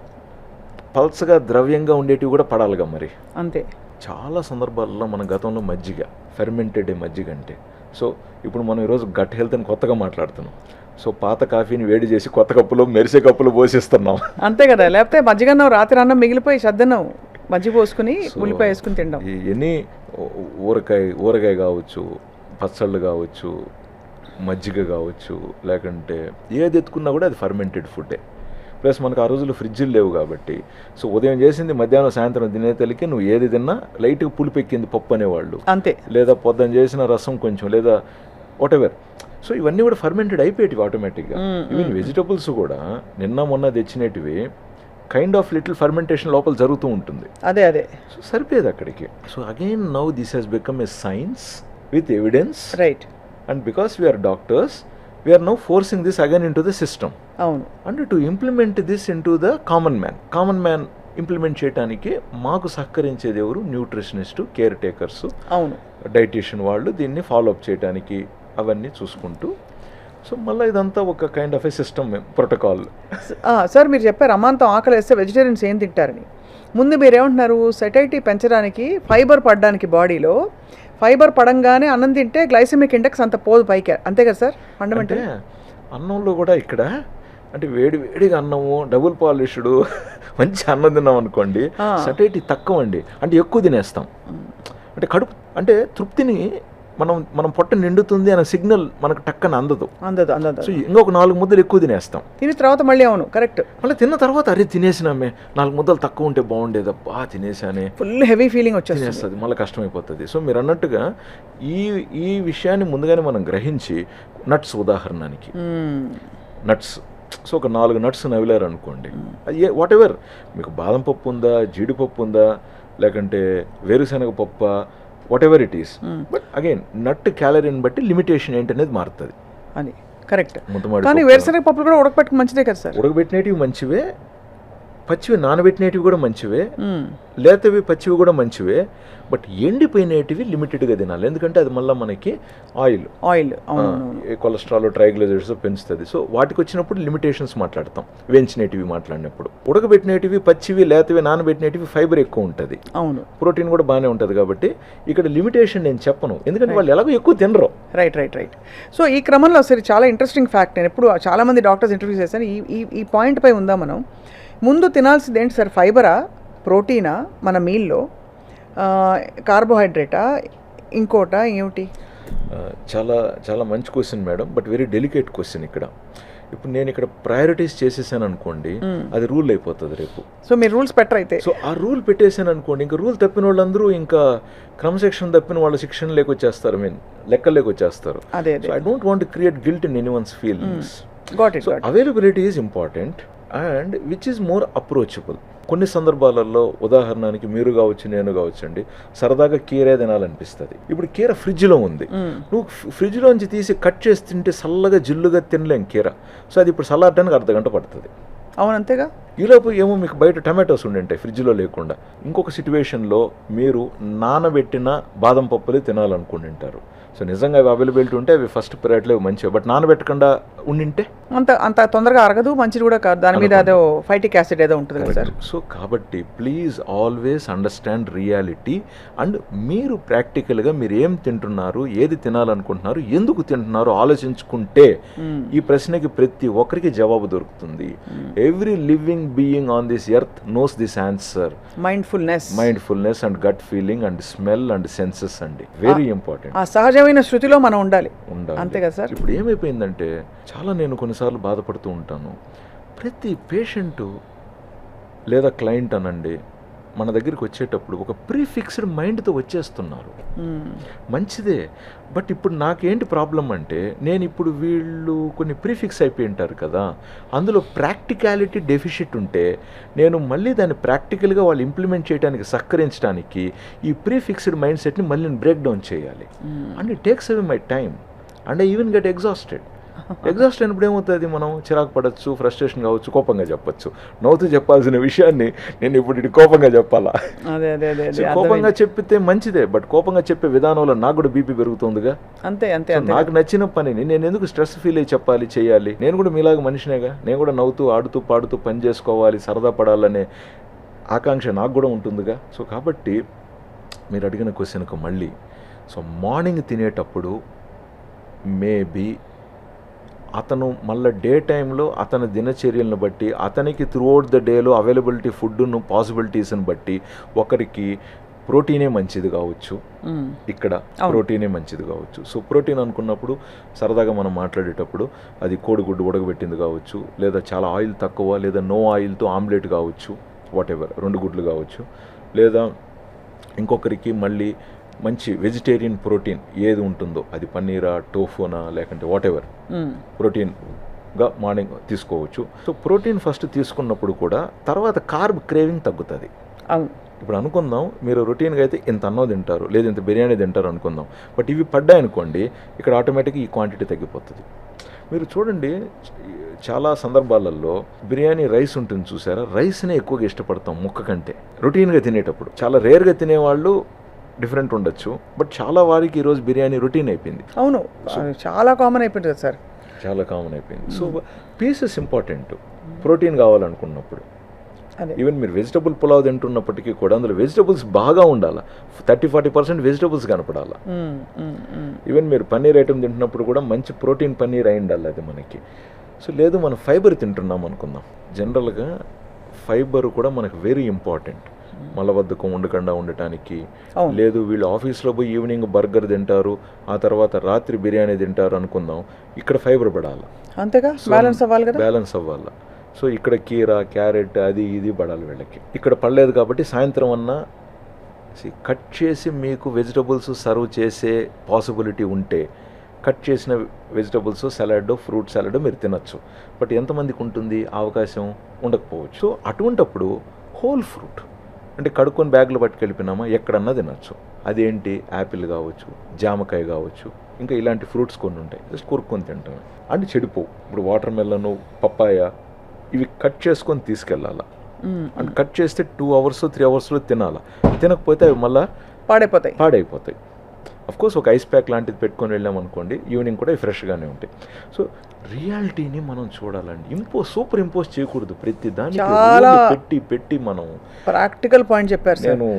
పల్చగా ద్రవ్యంగా ఉండేటివి కూడా పడాలిగా మరి. అంతే. చాలా సందర్భాల్లో మన గతంలో మజ్జిగ, ఫెర్మెంటెడ్ మజ్జిగ అంటే, సో ఇప్పుడు మనం ఈరోజు గట్ హెల్త్ అని కొత్తగా మాట్లాడుతున్నాం. సో పాత కాఫీని వేడి చేసి కొత్త కప్పులో మెరిసే కప్పులో పోసిస్తున్నాం, అంతే కదా. లేకపోతే మజ్జిగన్నం రాత్రి అన్నం మిగిలిపోయి సద్దన్నం మజ్జిగ పోసుకుని ఉల్లిపాయ వేసుకుని తింటాం. ఎన్ని ఊరగాయ కావచ్చు, పచ్చళ్ళు కావచ్చు, మజ్జిగ కావచ్చు, లేకుంటే ఏది ఎత్తుకున్నా కూడా అది ఫర్మెంటెడ్ ఫుడ్డే. ప్లస్ మనకు ఆ రోజులు ఫ్రిడ్జ్లు లేవు కాబట్టి, సో ఉదయం చేసింది మధ్యాహ్నం సాయంత్రం తినేతలకి నువ్వు ఏది తిన్నా లైట్గా పులిపెక్కింది పప్పు అనేవాళ్ళు, అంతే. లేదా పొద్దున చేసిన రసం కొంచెం, లేదా వాటెవర్. సో ఇవన్నీ కూడా ఫర్మెంటెడ్ అయిపోయేటివి ఆటోమేటిక్గా. ఈవెన్ వెజిటబుల్స్ కూడా నిన్న మొన్న తెచ్చినటివి కైండ్ ఆఫ్ లిటిల్ ఫర్మెంటేషన్ లోపల జరుగుతూ ఉంటుంది. అదే సో సరిపోయేది అక్కడికి. So again now this has become a science with evidence, right? And because we're doctors, we are now forcing this again into the system. అవును. And to implement this into the common man implement చేయడానికి మాకు సహకరించేది ఎవరు? Nutritionist, care takers, అవును, dietitian వాళ్ళు దీన్ని follow up చేయడానికి అవన్నీ చూసుకుంటూ. సో మళ్ళీ ఇదంతా ఒక kind of a system, protocol. Sir మీరు చెప్పారు అమాంతం ఆకలి వేస్తే వెజిటేరియన్స్ ఏం తింటారని. ముందు మీరేమంటున్నారు, సెటైటీ పెంచడానికి, ఫైబర్ పడడానికి, బాడీలో ఫైబర్ పడంగానే అన్నం తింటే గ్లైసెమిక్ ఇండెక్స్ అంత పోదు పైకి, అంతే కదా సార్? ఫండమెంటల్. అన్నంలో కూడా ఇక్కడ అంటే వేడిగా అన్నము, డబుల్ పాలిష్డ్ మంచి అన్నం తిన్నాం అనుకోండి, సెటైటీ తక్కువ అండి, అంటే ఎక్కువ తినేస్తాం. అంటే కడుపు అంటే తృప్తిని మనం పొట్ట నిండుతుంది అనే సిగ్నల్ మనకు టక్కన అందదు. సో ఇంకొక 4 ముద్దలు ఎక్కువ తినేస్తాం. తిన్న తర్వాత మళ్ళీ, అవును కరెక్ట్, మళ్ళీ తిన్న తర్వాత అరే తినేసినామే, 4 ముద్దలు తక్కువ ఉంటే బాగుండేదబ్బా, తినేసానే, ఫుల్ హెవీ ఫీలింగ్ వచ్చేస్తుంది, మళ్ళీ కష్టమైపోతుంది. సో మీరు అన్నట్టుగా ఈ విషయాన్ని ముందుగానే మనం గ్రహించి, నట్స్ ఉదాహరణకి నట్స్, సో ఒక 4 నట్స్ నవిలారు అనుకోండి, వాట్ ఎవర్ మీకు బాదం పప్పు ఉందా, జీడిపప్పు ఉందా, లేకంటే వేరుశనగ పప్ప, whatever it is. But again nut క్యాలరీని బట్టి లిమిటేషన్ ఏంటనేది మారుతుంది. అది కరెక్ట్. ముద్దమాడి కానీ వేరుశనగ పప్పులు కూడా ఉడకపెట్టుకు మంచిదే కదా సార్. ఉడకబెట్టినవి మంచివే, పచ్చివి నానబెట్టినవి కూడా మంచివే, లేతవి పచ్చివి కూడా మంచివే. బట్ ఎండిపోయినవి లిమిటెడ్గా తినాలి, ఎందుకంటే అది మళ్ళీ మనకి ఆయిల్ కొలెస్ట్రాల్, ట్రైగ్లిజరైడ్స్ పెంచుతుంది. సో వాటికి వచ్చినప్పుడు లిమిటేషన్స్ మాట్లాడతాం, వేయించినవి మాట్లాడినప్పుడు. ఉడకబెట్టినవి, పచ్చివి, లేతవి, నానబెట్టినవి ఫైబర్ ఎక్కువ ఉంటుంది, అవును, ప్రోటీన్ కూడా బాగానే ఉంటుంది. కాబట్టి ఇక్కడ లిమిటేషన్ నేను చెప్పను, ఎందుకంటే వాళ్ళు ఎలాగో ఎక్కువ తినరు. రైట్. సో ఈ క్రమంలో సరే చాలా ఇంట్రెస్టింగ్ ఫ్యాక్ట్, నేను ఎప్పుడు చాలామంది డాక్టర్స్ ఇంటర్వ్యూ చేశాను, ఈ పాయింట్ పై ఉందా మనం. ముందు తినాల్సింది ఏంటి సార్, ఫైబరా, ప్రోటీనా మన మీల్లో, కార్బోహైడ్రేటా, ఇంకోటా ఏమిటి? చాలా చాలా మంచి question madam, but very delicate question. ఇప్పుడు నేను ఇక్కడ ప్రయారిటీస్ చేసేసాను అనుకోండి, అది రూల్ అయిపోతుంది రేపు. సో మీరు రూల్స్ పెట్టరు అయితే. సో ఆ రూల్ పెట్టేసాను అనుకోండి, ఇంకా రూల్ తప్పిన వాళ్ళందరూ ఇంకా క్రమశిక్షణ తప్పిన వాళ్ళ శిక్షణ లేకొచ్చేస్తారు, లెక్కలు లేకొచ్చేస్తారు. I don't want create guilt in anyone's feelings. So availability is important and which is more approachable. కొన్ని సందర్భాలలో, ఉదాహరణకి మీరు కావచ్చు, నేను కావచ్చు అండి, సరదాగా కీరే తినాలనిపిస్తుంది. ఇప్పుడు కీర ఫ్రిడ్జ్లో ఉంది, నువ్వు ఫ్రిడ్జ్లోంచి తీసి కట్ చేసి తింటే చల్లగా జిల్లుగా తినలేం కీర. సో అది ఇప్పుడు చల్లారడానికి అర్ధగంట పడుతుంది. అవును, అంతేగా. ఈలోపు ఏమో మీకు బయట టమాటోస్ ఉండింటాయి ఫ్రిడ్జ్లో లేకుండా. ఇంకొక సిచ్యువేషన్లో మీరు నానబెట్టిన బాదం పప్పులు తినాలనుకుంటుంటారు. సో నిజంగా అవి అవైలబిలిటీ ఉంటే అవి ఫస్ట్ ప్రయారిటీలో మంచివి, బట్ నానబెట్టకుండా ఉండింటే అంత తొందరగా అరగదు, మంచిది కూడా కాదు, దాని మీద అదో ఫైటిక్ యాసిడ్ ఏదో ఉంటుంది కదా సార్. సో కాబట్టి please always understand reality and మీరు ప్రాక్టికల్గా మీరు ఏం తింటున్నారు, ఏది తినాలనుకుంటున్నారు, ఎందుకు తింటున్నారు ఆలోచించుకుంటే ఈ ప్రశ్నకి ప్రతి ఒక్కరికి జవాబు దొరుకుతుంది. Every living being on this earth knows this answer. Mindfulness and gut feeling and smell and senses అండి, వెరీ ఇంపార్టెంట్. సహజమైన శృతిలో మనం ఉండాలి, అంతే కదా సార్. ఇప్పుడు ఏమైపోయిందంటే చాలా నేను కొన్నిసార్లు బాధపడుతూ ఉంటాను, ప్రతి పేషెంటు లేదా క్లయింట్ అనండి మన దగ్గరికి వచ్చేటప్పుడు ఒక ప్రీఫిక్స్డ్ మైండ్తో వచ్చేస్తున్నారు. మంచిదే, బట్ ఇప్పుడు నాకేంటి ప్రాబ్లం అంటే నేను ఇప్పుడు వీళ్ళు కొన్ని ప్రీఫిక్స్ అయిపోయి ఉంటారు కదా, అందులో ప్రాక్టికాలిటీ డెఫిషిట్ ఉంటే నేను మళ్ళీ దాన్ని ప్రాక్టికల్గా వాళ్ళు ఇంప్లిమెంట్ చేయడానికి సహకరించడానికి ఈ ప్రీఫిక్స్డ్ మైండ్ సెట్ని మళ్ళీ నేను బ్రేక్ డౌన్ చేయాలి. And it takes away my time and I even get exhausted. Exhaust అయినప్పుడు ఏమవుతుంది, మనం చిరాకు పడవచ్చు, ఫ్రస్ట్రేషన్ కావచ్చు, కోపంగా చెప్పచ్చు. నవ్వుతూ చెప్పాల్సిన విషయాన్ని నేను ఇప్పుడు ఇటు కోపంగా చెప్పాలా? కోపంగా చెప్పితే మంచిదే, బట్ కోపంగా చెప్పే విధానంలో నాకు కూడా బీపీ పెరుగుతుందిగా. అంతే. నాకు నచ్చిన పనిని నేను ఎందుకు స్ట్రెస్ ఫీల్ అయ్యి చెప్పాలి, చేయాలి? నేను కూడా మీలాగా మనిషినేగా, నేను కూడా నవ్వుతూ ఆడుతూ పాడుతూ పని చేసుకోవాలి, సరదా పడాలనే ఆకాంక్ష నాకు కూడా ఉంటుందిగా. సో కాబట్టి మీరు అడిగిన క్వశ్చన్కు మళ్ళీ, సో మార్నింగ్ తినేటప్పుడు మేబీ అతను మళ్ళీ డే టైంలో అతని దినచర్యలను బట్టి అతనికి త్రూఅవుట్ ద డేలో అవైలబిలిటీ ఫుడ్ను పాసిబిలిటీస్ని బట్టి ఒకరికి ప్రోటీనే మంచిది కావచ్చు, ఇక్కడ ప్రోటీనే మంచిది కావచ్చు. సో ప్రోటీన్ అనుకున్నప్పుడు సరదాగా మనం మాట్లాడేటప్పుడు అది కోడిగుడ్డు ఉడకబెట్టింది కావచ్చు, లేదా చాలా ఆయిల్ తక్కువ లేదా నో ఆయిల్తో ఆమ్లెట్ కావచ్చు, వాట్ ఎవర్ 2 గుడ్లు కావచ్చు, లేదా ఇంకొకరికి మళ్ళీ మంచి వెజిటేరియన్ ప్రోటీన్ ఏది ఉంటుందో అది పన్నీరా, టోఫోనా, లేకంటే వాట్ ఎవర్ ప్రోటీన్గా మార్నింగ్ తీసుకోవచ్చు. సో ప్రోటీన్ ఫస్ట్ తీసుకున్నప్పుడు కూడా తర్వాత కార్బ్ క్రేవింగ్ తగ్గుతుంది. ఇప్పుడు అనుకుందాం మీరు రొటీన్గా అయితే ఇంత అన్నం తింటారు, లేదా ఇంత బిర్యానీ తింటారు అనుకుందాం, బట్ ఇవి పడ్డాయనుకోండి ఇక్కడ ఆటోమేటిక్గా ఈ క్వాంటిటీ తగ్గిపోతుంది. మీరు చూడండి చాలా సందర్భాలలో బిర్యానీ రైస్ ఉంటుంది చూసారా, రైస్నే ఎక్కువగా ఇష్టపడతాం ముక్క కంటే రొటీన్గా తినేటప్పుడు. చాలా రేర్గా తినేవాళ్ళు డిఫరెంట్ ఉండొచ్చు, బట్ చాలా వారికి ఈరోజు బిర్యానీ రొటీన్ అయిపోయింది. అవును, చాలా కామన్ అయిపోయింది కదా సార్, చాలా కామన్ అయిపోయింది. సో పీసెస్ ఇంపార్టెంట్ ప్రోటీన్ కావాలనుకున్నప్పుడు. ఈవెన్ మీరు వెజిటబుల్ పులావ్ తింటున్నప్పటికీ కూడా అందులో వెజిటబుల్స్ బాగా ఉండాలి, 30-40% వెజిటబుల్స్ కనపడాలి. ఈవెన్ మీరు పన్నీర్ ఐటమ్ తింటున్నప్పుడు కూడా మంచి ప్రోటీన్ పన్నీర్ అయి ఉండాలి అది మనకి. సో లేదు మనం ఫైబర్ తింటున్నాం అనుకుందాం, జనరల్గా ఫైబర్ కూడా మనకు వెరీ ఇంపార్టెంట్ మలబద్ధకం ఉండకుండా ఉండటానికి. లేదు వీళ్ళు ఆఫీస్లో పోయి ఈవినింగ్ బర్గర్ తింటారు, ఆ తర్వాత రాత్రి బిర్యానీ తింటారు అనుకుందాం, ఇక్కడ ఫైబర్ పడాలి, అంతేగా బ్యాలెన్స్ అవ్వాలి కదా, బ్యాలెన్స్ అవ్వాలి. సో ఇక్కడ కీరా, క్యారెట్, అది ఇది పడాలి వీళ్ళకి. ఇక్కడ పడలేదు కాబట్టి సాయంత్రం అన్నా కట్ చేసి మీకు వెజిటబుల్స్ సర్వ్ చేసే పాసిబిలిటీ ఉంటే కట్ చేసిన వెజిటబుల్స్, సలాడ్, ఫ్రూట్ సలాడ్ మీరు తినచ్చు. బట్ ఎంతమందికి ఉంటుంది అవకాశం ఉండకపోవచ్చు. సో అటువంటప్పుడు హోల్ ఫ్రూట్ అంటే కడుక్కొని బ్యాగ్లో పట్టుకెళ్ళిపోయినామా ఎక్కడన్నా తినచ్చు. అదేంటి యాపిల్ కావచ్చు, జామకాయ కావచ్చు, ఇంకా ఇలాంటి ఫ్రూట్స్ కొన్ని ఉంటాయి, జస్ట్ కొరుక్కొని తింటాం అంటే చెడిపోవు. ఇప్పుడు వాటర్ మెలను, పప్పాయ ఇవి కట్ చేసుకొని తీసుకెళ్ళాలా, అంటే కట్ చేస్తే 2 hours 3 hours తినాలా. తినకపోతే అవి మళ్ళీ పాడైపోతాయి. కోర్స్ ఒక ఐస్ ప్యాక్ లాంటిది పెట్టుకొని వెళ్ళామనుకోండి, ఈవినింగ్ కూడా ఫ్రెష్గానే ఉంటాయి. సో రియాలిటీని మనం చూడాలండి, సూపర్ ఇంపోజ్ చేయకూడదు ప్రతి దానికి పెట్టి మనం ప్రాక్టికల్ పాయింట్ చెప్పారు సార్. నేను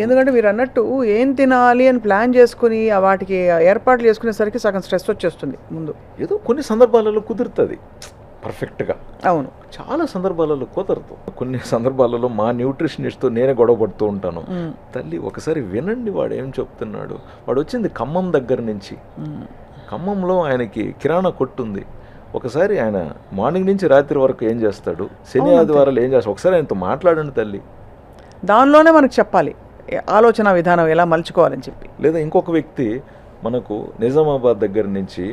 ఎందుకంటే మీరు అన్నట్టు ఏం తినాలి అని ప్లాన్ చేసుకుని వాటికి ఏర్పాట్లు చేసుకునేసరికి సగం స్ట్రెస్ వచ్చేస్తుంది ముందు. ఏదో కొన్ని సందర్భాలలో కుదురుతుంది పర్ఫెక్ట్గా, అవును, చాలా సందర్భాలలో కుదరదు. కొన్ని సందర్భాలలో మా న్యూట్రిషనిస్ట్తో నేనే గొడవ పడుతూ ఉంటాను. తల్లి ఒకసారి వినండి, వాడు ఏం చెప్తున్నాడు. వాడు వచ్చింది ఖమ్మం దగ్గర నుంచి, ఖమ్మంలో ఆయనకి కిరాణా కొట్టుంది. ఒకసారి ఆయన మార్నింగ్ నుంచి రాత్రి వరకు ఏం చేస్తాడు, శని ఆదివారాలు ఏం చేస్తాడు, ఒకసారి ఆయనతో మాట్లాడండి తల్లి. దానిలోనే మనకు చెప్పాలి ఆలోచన విధానం ఎలా మలుచుకోవాలని చెప్పి. లేదా ఇంకొక వ్యక్తి మనకు నిజామాబాద్ దగ్గర నుంచి,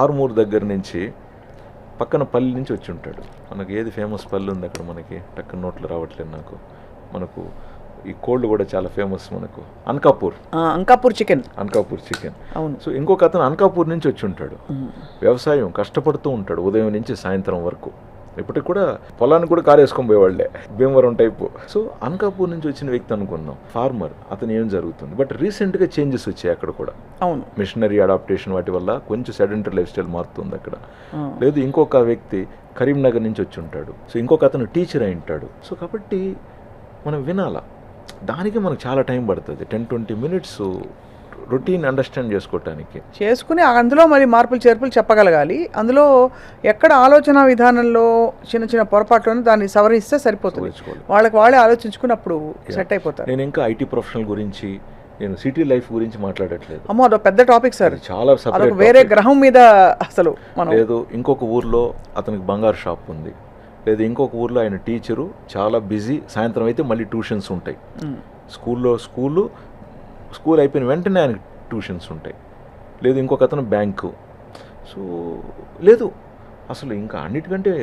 ఆర్మూర్ దగ్గర నుంచి, పక్కన పల్లి నుంచి వచ్చి ఉంటాడు. మనకి ఏది ఫేమస్ పల్లి ఉంది అక్కడ, మనకి టక్కన నోట్లు రావట్లేదు నాకు. మనకు ఈ కోల్డ్ కూడా చాలా ఫేమస్ మనకు, అంకాపూర్ చికెన్. అవును. సో ఇంకొక అతను అంకాపూర్ నుంచి వచ్చి ఉంటాడు. వ్యవసాయం కష్టపడుతూ ఉంటాడు ఉదయం నుంచి సాయంత్రం వరకు. ఇప్పటికి కూడా పొలానికి కూడా కారు వేసుకొని పోయేవాళ్ళే, భీమవరం టైపు. సో అంకాపూర్ నుంచి వచ్చిన వ్యక్తి అనుకున్నాం, ఫార్మర్. అతను ఏం జరుగుతుంది, బట్ రీసెంట్గా చేంజెస్ వచ్చాయి అక్కడ కూడా. అవును, మిషనరీ అడాప్టేషన్ వాటి వల్ల కొంచెం సెడెంటరీ లైఫ్ స్టైల్ మారుతుంది అక్కడ. లేదు ఇంకొక వ్యక్తి కరీంనగర్ నుంచి వచ్చి ఉంటాడు. సో ఇంకొక అతను టీచర్ అయి ఉంటాడు. సో కాబట్టి మనం వినాలా, దానికి మనకు చాలా టైం పడుతుంది, 10-20 minutes రొటీన్ అండర్స్టాండ్ చేసుకుని అందులో మరి మార్పులు చేర్పులు చెప్పగలగాలి. అందులో ఎక్కడ ఆలోచన విధానంలో చిన్న చిన్న పొరపాట్లను దాన్ని సవరిస్తే సరిపోతుంది. వాళ్ళే ఆలోచించుకున్నప్పుడు సెట్ అయిపోతారు. నేను ఇంకా ఐటీ ప్రొఫెషనల్ గురించి, నేను సిటీ లైఫ్ గురించి మాట్లాడట్లేదు. అమ్మో, అదొక పెద్ద టాపిక్ సార్, చాలా సపరేట్, వేరే గ్రహం మీద అసలు. లేదు ఇంకొక ఊర్లో అతనికి బంగారు షాప్ ఉంది, లేదు ఇంకొక ఊర్లో ఆయన టీచరు, చాలా బిజీ. సాయంత్రం అయితే మళ్ళీ ట్యూషన్స్ ఉంటాయి. స్కూల్ అయిపోయిన వెంటనే ఆయనకి ట్యూషన్స్ ఉంటాయి. లేదు ఇంకొక అతను బ్యాంకు. సో లేదు అసలు ఇంకా అన్నిటికంటే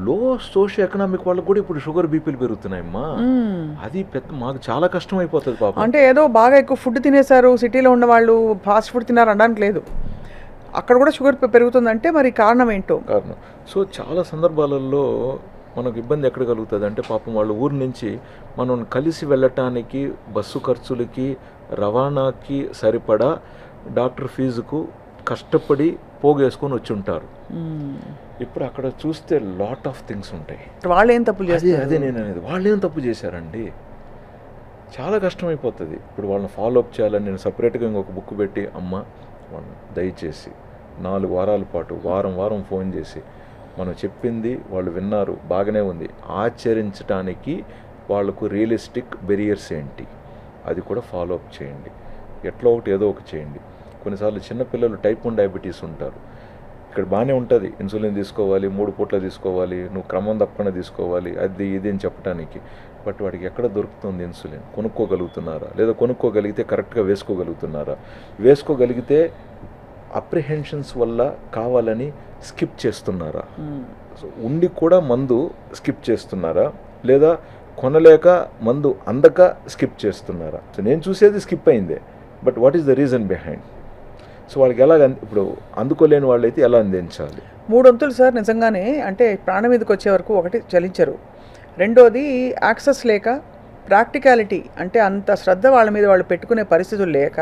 లో సోషియో ఎకనామిక్ వాళ్ళకి కూడా ఇప్పుడు షుగర్ బీపీలు పెరుగుతున్నాయమ్మా. అది మాకు చాలా కష్టం అయిపోతుంది పాపం. అంటే ఏదో బాగా ఎక్కువ ఫుడ్ తినేశారు సిటీలో ఉన్న వాళ్ళు, ఫాస్ట్ ఫుడ్ తిన్నారు అనడానికి లేదు, అక్కడ కూడా షుగర్ పెరుగుతుందంటే మరి కారణం ఏంటో. సో చాలా సందర్భాలలో మనకు ఇబ్బంది ఎక్కడ కలుగుతుంది అంటే, పాపం వాళ్ళ ఊరు నుంచి మనం కలిసి వెళ్ళటానికి బస్సు ఖర్చులకి, రవాణాకి సరిపడా డాక్టర్ ఫీజుకు కష్టపడి పోగేసుకొని వచ్చి ఉంటారు. ఇప్పుడు అక్కడ చూస్తే లాట్ ఆఫ్ థింగ్స్ ఉంటాయి. వాళ్ళు ఏం తప్పు చేస్తారు? అదే నేను అనేది, వాళ్ళు ఏం తప్పు చేశారండి, చాలా కష్టమైపోతుంది. ఇప్పుడు వాళ్ళని ఫాలో అప్ చేయాలని నేను సపరేట్గా ఇంకొక బుక్ పెట్టి, అమ్మ వాళ్ళని దయచేసి 4 వారాల పాటు వారం ఫోన్ చేసి మనం చెప్పింది వాళ్ళు విన్నారు, బాగానే ఉంది, ఆచరించడానికి వాళ్ళకు రియలిస్టిక్ బెరియర్స్ ఏంటి అది కూడా ఫాలో అప్ చేయండి. ఎట్లా ఒకటి ఏదో ఒకటి చేయండి. కొన్నిసార్లు చిన్నపిల్లలు టైప్ 1 డయాబెటీస్ ఉంటారు. ఇక్కడ బాగానే ఉంటుంది, ఇన్సులిన్ తీసుకోవాలి, 3 పూట్ల తీసుకోవాలి, నువ్వు క్రమం తప్పకుండా తీసుకోవాలి, అది ఇది అని చెప్పడానికి. బట్ వాడికి ఎక్కడ దొరుకుతుంది ఇన్సులిన్? కొనుక్కోగలుగుతున్నారా? లేదా కొనుక్కోగలిగితే కరెక్ట్గా వేసుకోగలుగుతున్నారా? వేసుకోగలిగితే అప్రిహెన్షన్స్ వల్ల కావాలని స్కిప్ చేస్తున్నారా? సో ఉండి కూడా మందు స్కిప్ చేస్తున్నారా? లేదా కొనలేక మందు అందక స్కిప్ చేస్తున్నారా? సో నేను చూసేది స్కిప్ అయిందే, but what is the reason behind? So వాళ్ళకి ఎలా, ఇప్పుడు అందుకోలేని వాళ్ళైతే ఎలా అందించాలి? 3 వంతులు సార్ నిజంగానే. అంటే ప్రాణం మీదకి వచ్చే వరకు ఒకటి చలించరు, రెండోది యాక్సెస్ లేక, ప్రాక్టికాలిటీ అంటే అంత శ్రద్ధ వాళ్ళ మీద వాళ్ళు పెట్టుకునే పరిస్థితులు లేక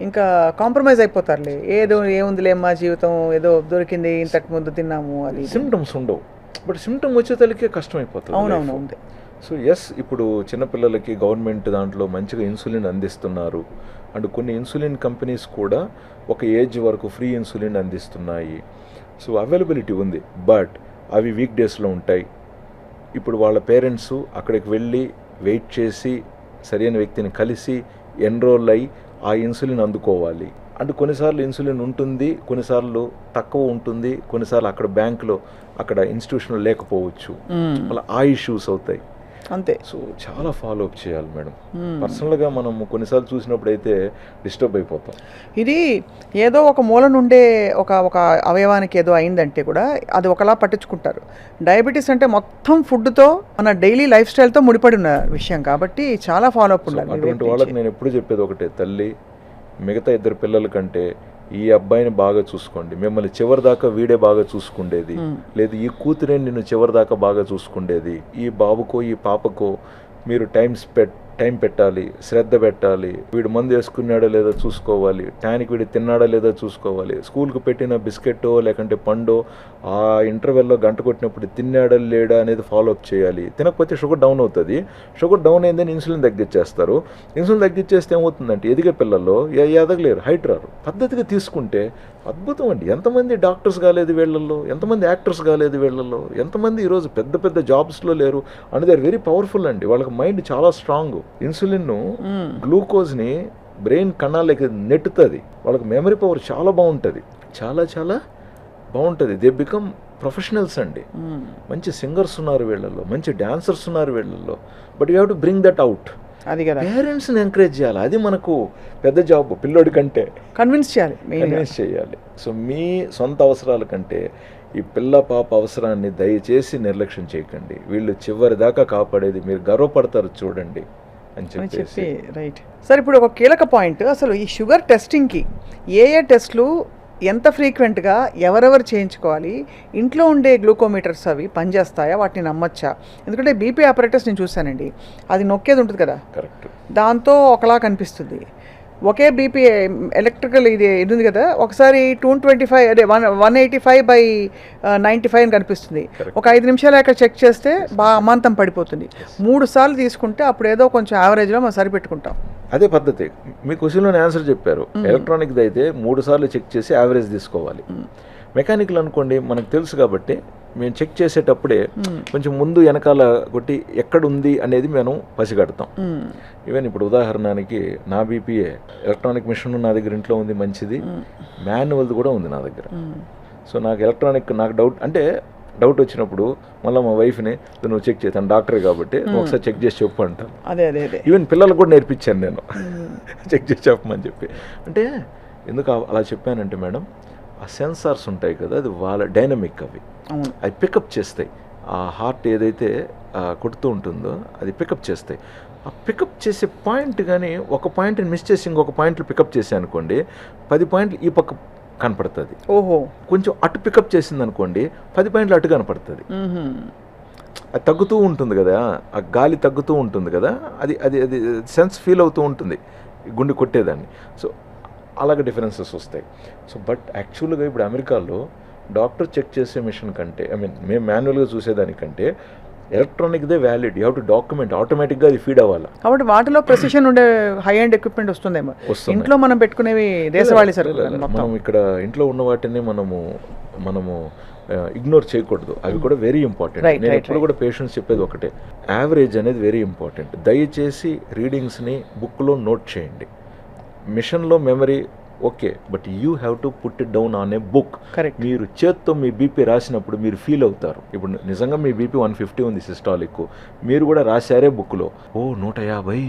ఇంకా కాంప్రమైజ్ అయిపోతారులే. ఏదో ఏముందిలే మా జీవితం, ఏదో దొరికింది, ఇంతకు ముందు తిన్నాము, అది. సిమ్టమ్స్ ఉండవు, బట్ సిమ్టమ్ వచ్చే తల్లికే కష్టం అయిపోతుంది. అవునవును. సో ఇప్పుడు చిన్నపిల్లలకి గవర్నమెంట్ దాంట్లో మంచిగా ఇన్సులిన్ అందిస్తున్నారు. అండ్ కొన్ని ఇన్సులిన్ కంపెనీస్ కూడా ఒక ఏజ్ వరకు ఫ్రీ ఇన్సులిన్ అందిస్తున్నాయి. సో అవైలబిలిటీ ఉంది, బట్ అవి వీక్ డేస్లో ఉంటాయి. ఇప్పుడు వాళ్ళ పేరెంట్స్ అక్కడికి వెళ్ళి వెయిట్ చేసి సరైన వ్యక్తిని కలిసి ఎన్రోల్ అయ్యి ఆ ఇన్సులిన్ అందుకోవాలి. అంటే కొన్నిసార్లు ఇన్సులిన్ ఉంటుంది, కొన్నిసార్లు తక్కువ ఉంటుంది, కొన్నిసార్లు అక్కడ బ్యాంకులో, అక్కడ ఇన్స్టిట్యూషన్లో లేకపోవచ్చు. అలా ఆ ఇష్యూస్ అవుతాయి. అంతే. సో చాలా ఫాలో అప్ చేయాలి మేడం. పర్సనల్గా మనం కొన్నిసార్లు చూసినప్పుడు అయితే డిస్టర్బ్ అయిపోతాం. ఇది ఏదో ఒక మూల నుండే ఒక అవయవానికి ఏదో అయిందంటే కూడా అది ఒకలా పట్టించుకుంటారు. డయాబెటీస్ అంటే మొత్తం ఫుడ్తో మన డైలీ లైఫ్ స్టైల్తో ముడిపడి ఉన్న విషయం కాబట్టి చాలా ఫాలో అప్ ఉండాలి. అటువంటి వాళ్ళకి నేను ఎప్పుడు చెప్పేది ఒకటే, తల్లి మిగతా 2 పిల్లల కంటే ఈ అబ్బాయిని బాగా చూసుకోండి, మిమ్మల్ని చివరి దాకా వీడే బాగా చూసుకుండేది, లేదు ఈ కూతురే నిన్ను చివరి దాకా బాగా చూసుకుండేది. ఈ బాబుకో ఈ పాపకో మీరు టైం పెట్టాలి, శ్రద్ధ పెట్టాలి, వీడు మందు వేసుకున్నాడో లేదో చూసుకోవాలి, టైంకి వీడు తిన్నాడో లేదో చూసుకోవాలి, స్కూల్కి పెట్టిన బిస్కెట్టో లేకంటే పండో ఆ ఇంటర్వెల్లో గంట కొట్టినప్పుడు తిన్నాడా లేడా అనేది ఫాలో అప్ చేయాలి. తినకపోతే షుగర్ డౌన్ అవుతుంది. షుగర్ డౌన్ అయిందని ఇన్సులిన్ తగ్గించేస్తారు. ఇన్సులిన్ తగ్గించేస్తే ఏమవుతుందంటే ఎదిగే పిల్లల్లో ఎదగలేరు, హైట్ రారు. పద్ధతిగా తీసుకుంటే అద్భుతం అండి. ఎంతమంది డాక్టర్స్ కాలేదు వీళ్ళల్లో, ఎంతమంది యాక్టర్స్ కాలేదు వీళ్ళల్లో, ఎంతమంది ఈరోజు పెద్ద పెద్ద జాబ్స్లో లేరు. And they are very powerful అండి. వాళ్ళకి మైండ్ చాలా స్ట్రాంగ్. ఇన్సులిన్ గ్లూకోజ్ని బ్రెయిన్ కణాలకి నెట్టుతుంది. వాళ్ళకి మెమరీ పవర్ చాలా బాగుంటుంది, చాలా చాలా బాగుంటుంది. దే బికమ్ ప్రొఫెషనల్స్ అండి. మంచి సింగర్స్ ఉన్నారు వీళ్ళల్లో, మంచి డాన్సర్స్ ఉన్నారు వీళ్ళల్లో. But you have to bring that out. అది కదా, పేరెంట్స్ని ఎంకరేజ్ చేయాలి. అది మనకు పెద్ద జాబ్. పిల్లోడి కంటే కన్విన్స్ చేయాలి. సో మీ సొంత అవసరాల కంటే ఈ పిల్ల పాప అవసరాన్ని దయచేసి నిర్లక్ష్యం చేయకండి. వీళ్ళు చివరి దాకా కాపాడేది మీరు గర్వపడతారు చూడండి అని చెప్పి. Right sir. ఇప్పుడు ఒక కీలక పాయింట్, అసలు ఈ షుగర్ టెస్టింగ్కి ఏ టెస్ట్లు ఎంత ఫ్రీక్వెంట్గా ఎవరెవరు చేయించుకోవాలి, ఇంట్లో ఉండే గ్లూకోమీటర్స్ అవి పనిచేస్తాయా, వాటిని నమ్మచ్చా? ఎందుకంటే బీపీ ఆపరేటర్స్ నేను చూశానండి, అది నొక్కేది ఉంటుంది కదా, కరెక్ట్, దాంతో ఒకలా కనిపిస్తుంది. ఒకే బీపీ ఎలక్ట్రికల్ ఇది ఉంది కదా, ఒకసారి 225 అదే 185/95 అని కనిపిస్తుంది. ఒక 5 నిమిషాలు అక్కడ చెక్ చేస్తే బాగా అమాంతం పడిపోతుంది. 3 సార్లు తీసుకుంటే అప్పుడు ఏదో కొంచెం యావరేజ్లో మనం సరిపెట్టుకుంటాం. అదే పద్ధతి. మీ క్వశ్చన్లోనే ఆన్సర్ చెప్పారు. ఎలక్ట్రానిక్ది అయితే 3 సార్లు చెక్ చేసి యావరేజ్ తీసుకోవాలి. మెకానికల్ అనుకోండి, మనకు తెలుసు కాబట్టి మేము చెక్ చేసేటప్పుడే కొంచెం ముందు వెనకాల కొట్టి ఎక్కడుంది అనేది మేము పసిగడతాం. ఈవెన్ ఇప్పుడు ఉదాహరణకి నా బీపీఏ ఎలక్ట్రానిక్ మిషన్ నా దగ్గర ఇంట్లో ఉంది, మంచిది. మాన్యువల్ది కూడా ఉంది నా దగ్గర. సో నాకు ఎలక్ట్రానిక్ డౌట్ వచ్చినప్పుడు మళ్ళీ మా వైఫ్ని నువ్వు చెక్ చేస్తాను, డాక్టర్ కాబట్టి ఒకసారి చెక్ చేసి చెప్పు అంటాను. ఈవెన్ పిల్లలకు కూడా నేర్పించాను నేను చెక్ చేసి చెప్పమని చెప్పి. అంటే ఎందుకు అలా చెప్పానంటే మేడం, ఆ సెన్సార్స్ ఉంటాయి కదా, అది వాళ్ళ డైనమిక్, అవి పికప్ చేస్తాయి. ఆ హార్ట్ ఏదైతే కొడుతూ ఉంటుందో అది పికప్ చేస్తాయి. ఆ పికప్ చేసే పాయింట్ కానీ ఒక పాయింట్ని మిస్ చేసి ఇంకొక పాయింట్లు పికప్ చేసే అనుకోండి, 10 పాయింట్లు ఈ పక్క కనపడుతుంది. ఓహో, కొంచెం అటు పికప్ చేసింది అనుకోండి, 10 పాయింట్లు అటు కనపడుతుంది. అది తగ్గుతూ ఉంటుంది కదా, ఆ గాలి తగ్గుతూ ఉంటుంది కదా, అది అది అది సెన్స్ ఫీల్ అవుతూ ఉంటుంది గుండె కొట్టేదాన్ని. సో అలాగే డిఫరెన్సెస్ వస్తాయి. సో బట్ యాక్చువల్గా ఇప్పుడు అమెరికాలో డాక్టర్ చెక్ చేసే మిషన్ కంటే మేము మాన్యువల్గా చూసేదానికంటే ఎలక్ట్రానిక్దే valid. You have to document, ఆటోమేటిక్గా అది ఫీడ్ అవ్వాలి. కాబట్టి వాటిలో ప్రెసిషన్ ఉండే హై అండ్ ఎక్విప్మెంట్ వస్తుందేమో. ఇంట్లో మనం పెట్టుకునేవి దేశవాళీ సరుకులు. మనం ఇక్కడ ఇంట్లో ఉన్న వాటిని మనము ఇగ్నోర్ చేయకూడదు. అవి కూడా వెరీ ఇంపార్టెంట్. నేను ఎప్పుడు కూడా పేషెంట్స్ చెప్పేది ఒకటే, యావరేజ్ అనేది వెరీ ఇంపార్టెంట్. దయచేసి రీడింగ్స్ని బుక్లో నోట్ చేయండి. మిషన్లో memory okay, but you have to put it down on a book. మీరు చేత్తో మీ బీపీ రాసినప్పుడు మీరు ఫీల్ అవుతారు. ఇప్పుడు నిజంగా మీ బీపీ 150 ఉంది సిస్టాలిక్, మీరు కూడా రాశారే బుక్లో, 150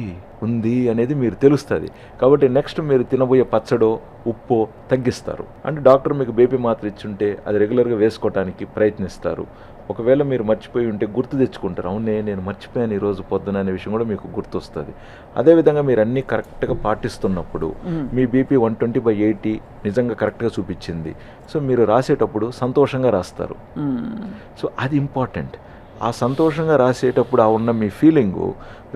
ఉంది అనేది మీరు తెలుస్తుంది. కాబట్టి నెక్స్ట్ మీరు తినబోయే పచ్చడో ఉప్పో తగ్గిస్తారు. అంటే డాక్టర్ మీకు బీపీ మాత్ర ఇచ్చుంటే అది రెగ్యులర్గా వేసుకోవడానికి ప్రయత్నిస్తారు. ఒకవేళ మీరు మర్చిపోయి ఉంటే గుర్తు తెచ్చుకుంటారు, అవునే నేను మర్చిపోయాను ఈరోజు పొద్దున అనే విషయం కూడా మీకు గుర్తొస్తుంది. అదేవిధంగా మీరు అన్నీ కరెక్ట్గా పాటిస్తున్నప్పుడు మీ బీపీ 120/80 నిజంగా కరెక్ట్గా చూపించింది. సో మీరు రాసేటప్పుడు సంతోషంగా రాస్తారు. సో అది ఇంపార్టెంట్. ఆ సంతోషంగా రాసేటప్పుడు ఆ ఉన్న మీ ఫీలింగు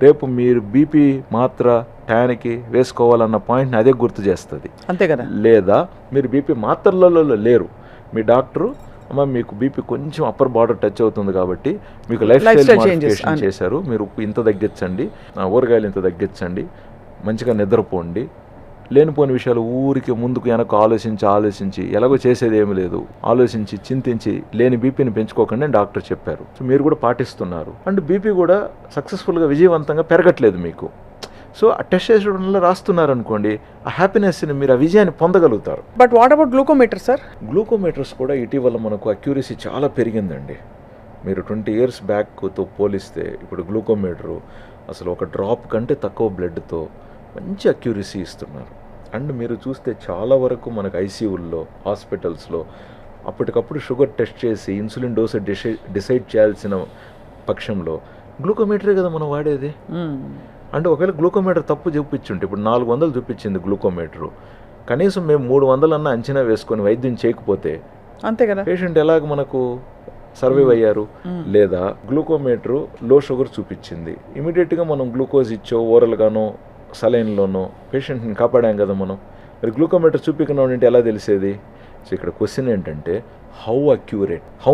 రేపు మీరు బీపీ మాత్ర టయానికి వేసుకోవాలన్న పాయింట్ని అదే గుర్తు చేస్తుంది. అంతే కదా. లేదా మీరు బీపీ మాత్రలలో లేరు, మీ డాక్టరు అమ్మ మీకు బీపీ కొంచెం అప్పర్ బార్డర్ టచ్ అవుతుంది కాబట్టి మీకు లైఫ్ స్టైల్ మోడిఫికేషన్ చేశారు, మీరు ఉప్పు ఇంత తగ్గించండి, ఊరగాయలు ఇంత తగ్గించండి, మంచిగా నిద్రపోండి, లేనిపోని విషయాలు ఊరికి ముందుకు వెనక ఆలోచించి ఎలాగో చేసేది ఏమి లేదు, ఆలోచించి చింతించి లేని బీపీని పెంచుకోకండి అని డాక్టర్ చెప్పారు. సో మీరు కూడా పాటిస్తున్నారు. అండ్ బీపీ కూడా సక్సెస్ఫుల్గా విజయవంతంగా పెరగట్లేదు మీకు. సో ఆ టెస్ట్ చేసడంలో రాస్తున్నారు అనుకోండి, ఆ హ్యాపీనెస్ని మీరు ఆ విజయాన్ని పొందగలుగుతారు. But what about glucometer sir? Glucometers కూడా ఇటీవల మనకు అక్యూరసీ చాలా పెరిగిందండి. మీరు 20 years బ్యాక్తో పోలిస్తే ఇప్పుడు గ్లూకోమీటరు అసలు ఒక డ్రాప్ కంటే తక్కువ బ్లడ్తో మంచి అక్యూరసీ ఇస్తున్నారు. అండ్ మీరు చూస్తే చాలా వరకు మనకు ఐసీయూల్లో హాస్పిటల్స్లో అప్పటికప్పుడు షుగర్ టెస్ట్ చేసి ఇన్సులిన్ డోస్ డిసైడ్ చేయాల్సిన పక్షంలో గ్లూకోమీటరే కదా మనం వాడేది. అంటే ఒకవేళ గ్లూకోమీటర్ తప్పు చూపించుంటే ఇప్పుడు 400 చూపించింది గ్లూకోమీటరు, కనీసం మేము 300 అన్న అంచనా వేసుకొని వైద్యం చేయకపోతే అంతే కదా పేషెంట్ ఎలాగ మనకు సర్వైవ్ అయ్యారు. లేదా గ్లూకోమీటరు లో షుగర్ చూపించింది, ఇమీడియట్గా మనం గ్లూకోజ్ ఇచ్చో ఓరల్గానో సలైన్లోనో పేషెంట్ని కాపాడాం కదా మనం. మరి గ్లూకోమీటర్ చూపించిన ఉంటే ఎలా తెలిసేది? సో ఇక్కడ క్వశ్చన్ ఏంటంటే హౌ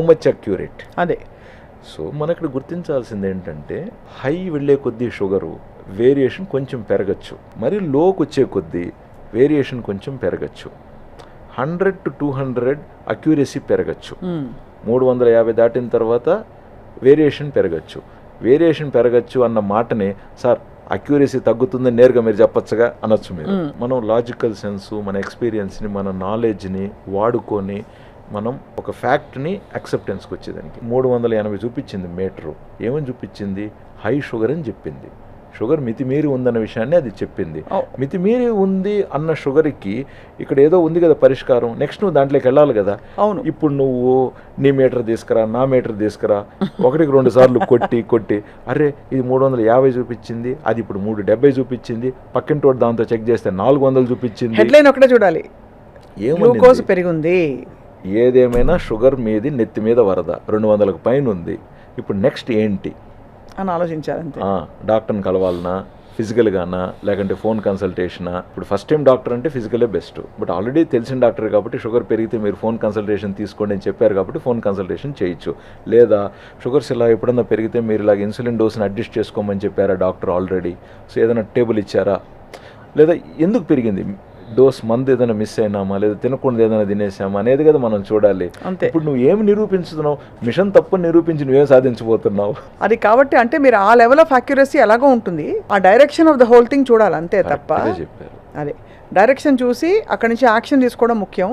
మచ్ అక్యూరేట్ అదే. సో మన ఇక్కడ గుర్తించాల్సింది ఏంటంటే హై వెళ్ళే కొద్దీ షుగరు వేరియేషన్ కొంచెం పెరగచ్చు, మరి లోకి వచ్చే కొద్దీ వేరియేషన్ కొంచెం పెరగచ్చు. 100 to 200 అక్యూరసీ పెరగచ్చు. 350 దాటిన తర్వాత వేరియేషన్ పెరగచ్చు అన్న మాటనే సార్ అక్యూరసీ తగ్గుతుందని నేరుగా మీరు చెప్పచ్చుగా అనొచ్చు మీరు. మనం లాజికల్ సెన్సు, మన ఎక్స్పీరియన్స్ని, మన నాలెడ్జ్ని వాడుకొని మనం ఒక ఫ్యాక్ట్ని అక్సెప్టెన్స్కి వచ్చేదానికి 380 చూపించింది మీటరు. ఏమని చూపించింది? హై షుగర్ అని చెప్పింది. షుగర్ మితిమీరి ఉందన్న విషయాన్ని అది చెప్పింది. మితిమీరి ఉంది అన్న షుగర్కి ఇక్కడ ఏదో ఉంది కదా పరిష్కారం. నెక్స్ట్ నువ్వు దాంట్లోకి వెళ్ళాలి కదా. అవును. ఇప్పుడు నువ్వు నీ మీటర్ తీసుకురా, నా మీటర్ తీసుకురా, 1-2 సార్లు కొట్టి అరే ఇది 350 చూపించింది, అది ఇప్పుడు 370 చూపించింది, పక్కింటోటి దాంతో చెక్ చేస్తే 400 చూపించింది. హెడ్లైన్ ఒకటే చూడాలి, గ్లూకోజ్ పెరిగింది. ఏదేమైనా షుగర్ మీది నెత్తి మీద వరద 200కు పైన ఉంది. ఇప్పుడు నెక్స్ట్ ఏంటి అని ఆలోచించాలంటే డాక్టర్ని కలవాలనా, ఫిజికల్గానా, లేకంటే ఫోన్ కన్సల్టేషనా? ఇప్పుడు ఫస్ట్ టైం డాక్టర్ అంటే ఫిజికలే బెస్ట్. బట్ ఆల్రెడీ తెలిసిన డాక్టర్ కాబట్టి షుగర్ పెరిగితే మీరు ఫోన్ కన్సల్టేషన్ తీసుకోండి అని చెప్పారు కాబట్టి ఫోన్ కన్సల్టేషన్ చేయొచ్చు. లేదా షుగర్స్ ఇలా ఎప్పుడన్నా పెరిగితే మీరు ఇలాగ ఇన్సులిన్ డోస్ని అడ్జస్ట్ చేసుకోమని చెప్పారా డాక్టర్ ఆల్రెడీ? సో ఏదైనా టేబుల్ ఇచ్చారా? లేదా ఎందుకు పెరిగింది డోస్, మందు ఏదైనా మిస్ అయినామా, లేదా తినకుండా ఏదైనా తినేసామా అనేది కదా మనం చూడాలి. ఇప్పుడు నువ్వు ఏమి నిరూపించుతున్నావు? మిషన్ తప్పు నిరూపించి నువ్వేం సాధించబోతున్నావు? అది కాబట్టి అంటే మీరు ఆ లెవెల్ ఆఫ్ అక్యురసీ ఎలాగో ఉంటుంది, ఆ direction of the whole thing చూడాలి అంతే తప్ప. చెప్పారు అదే డైరెక్షన్ చూసి అక్కడి నుంచి యాక్షన్ తీసుకోవడం ముఖ్యం,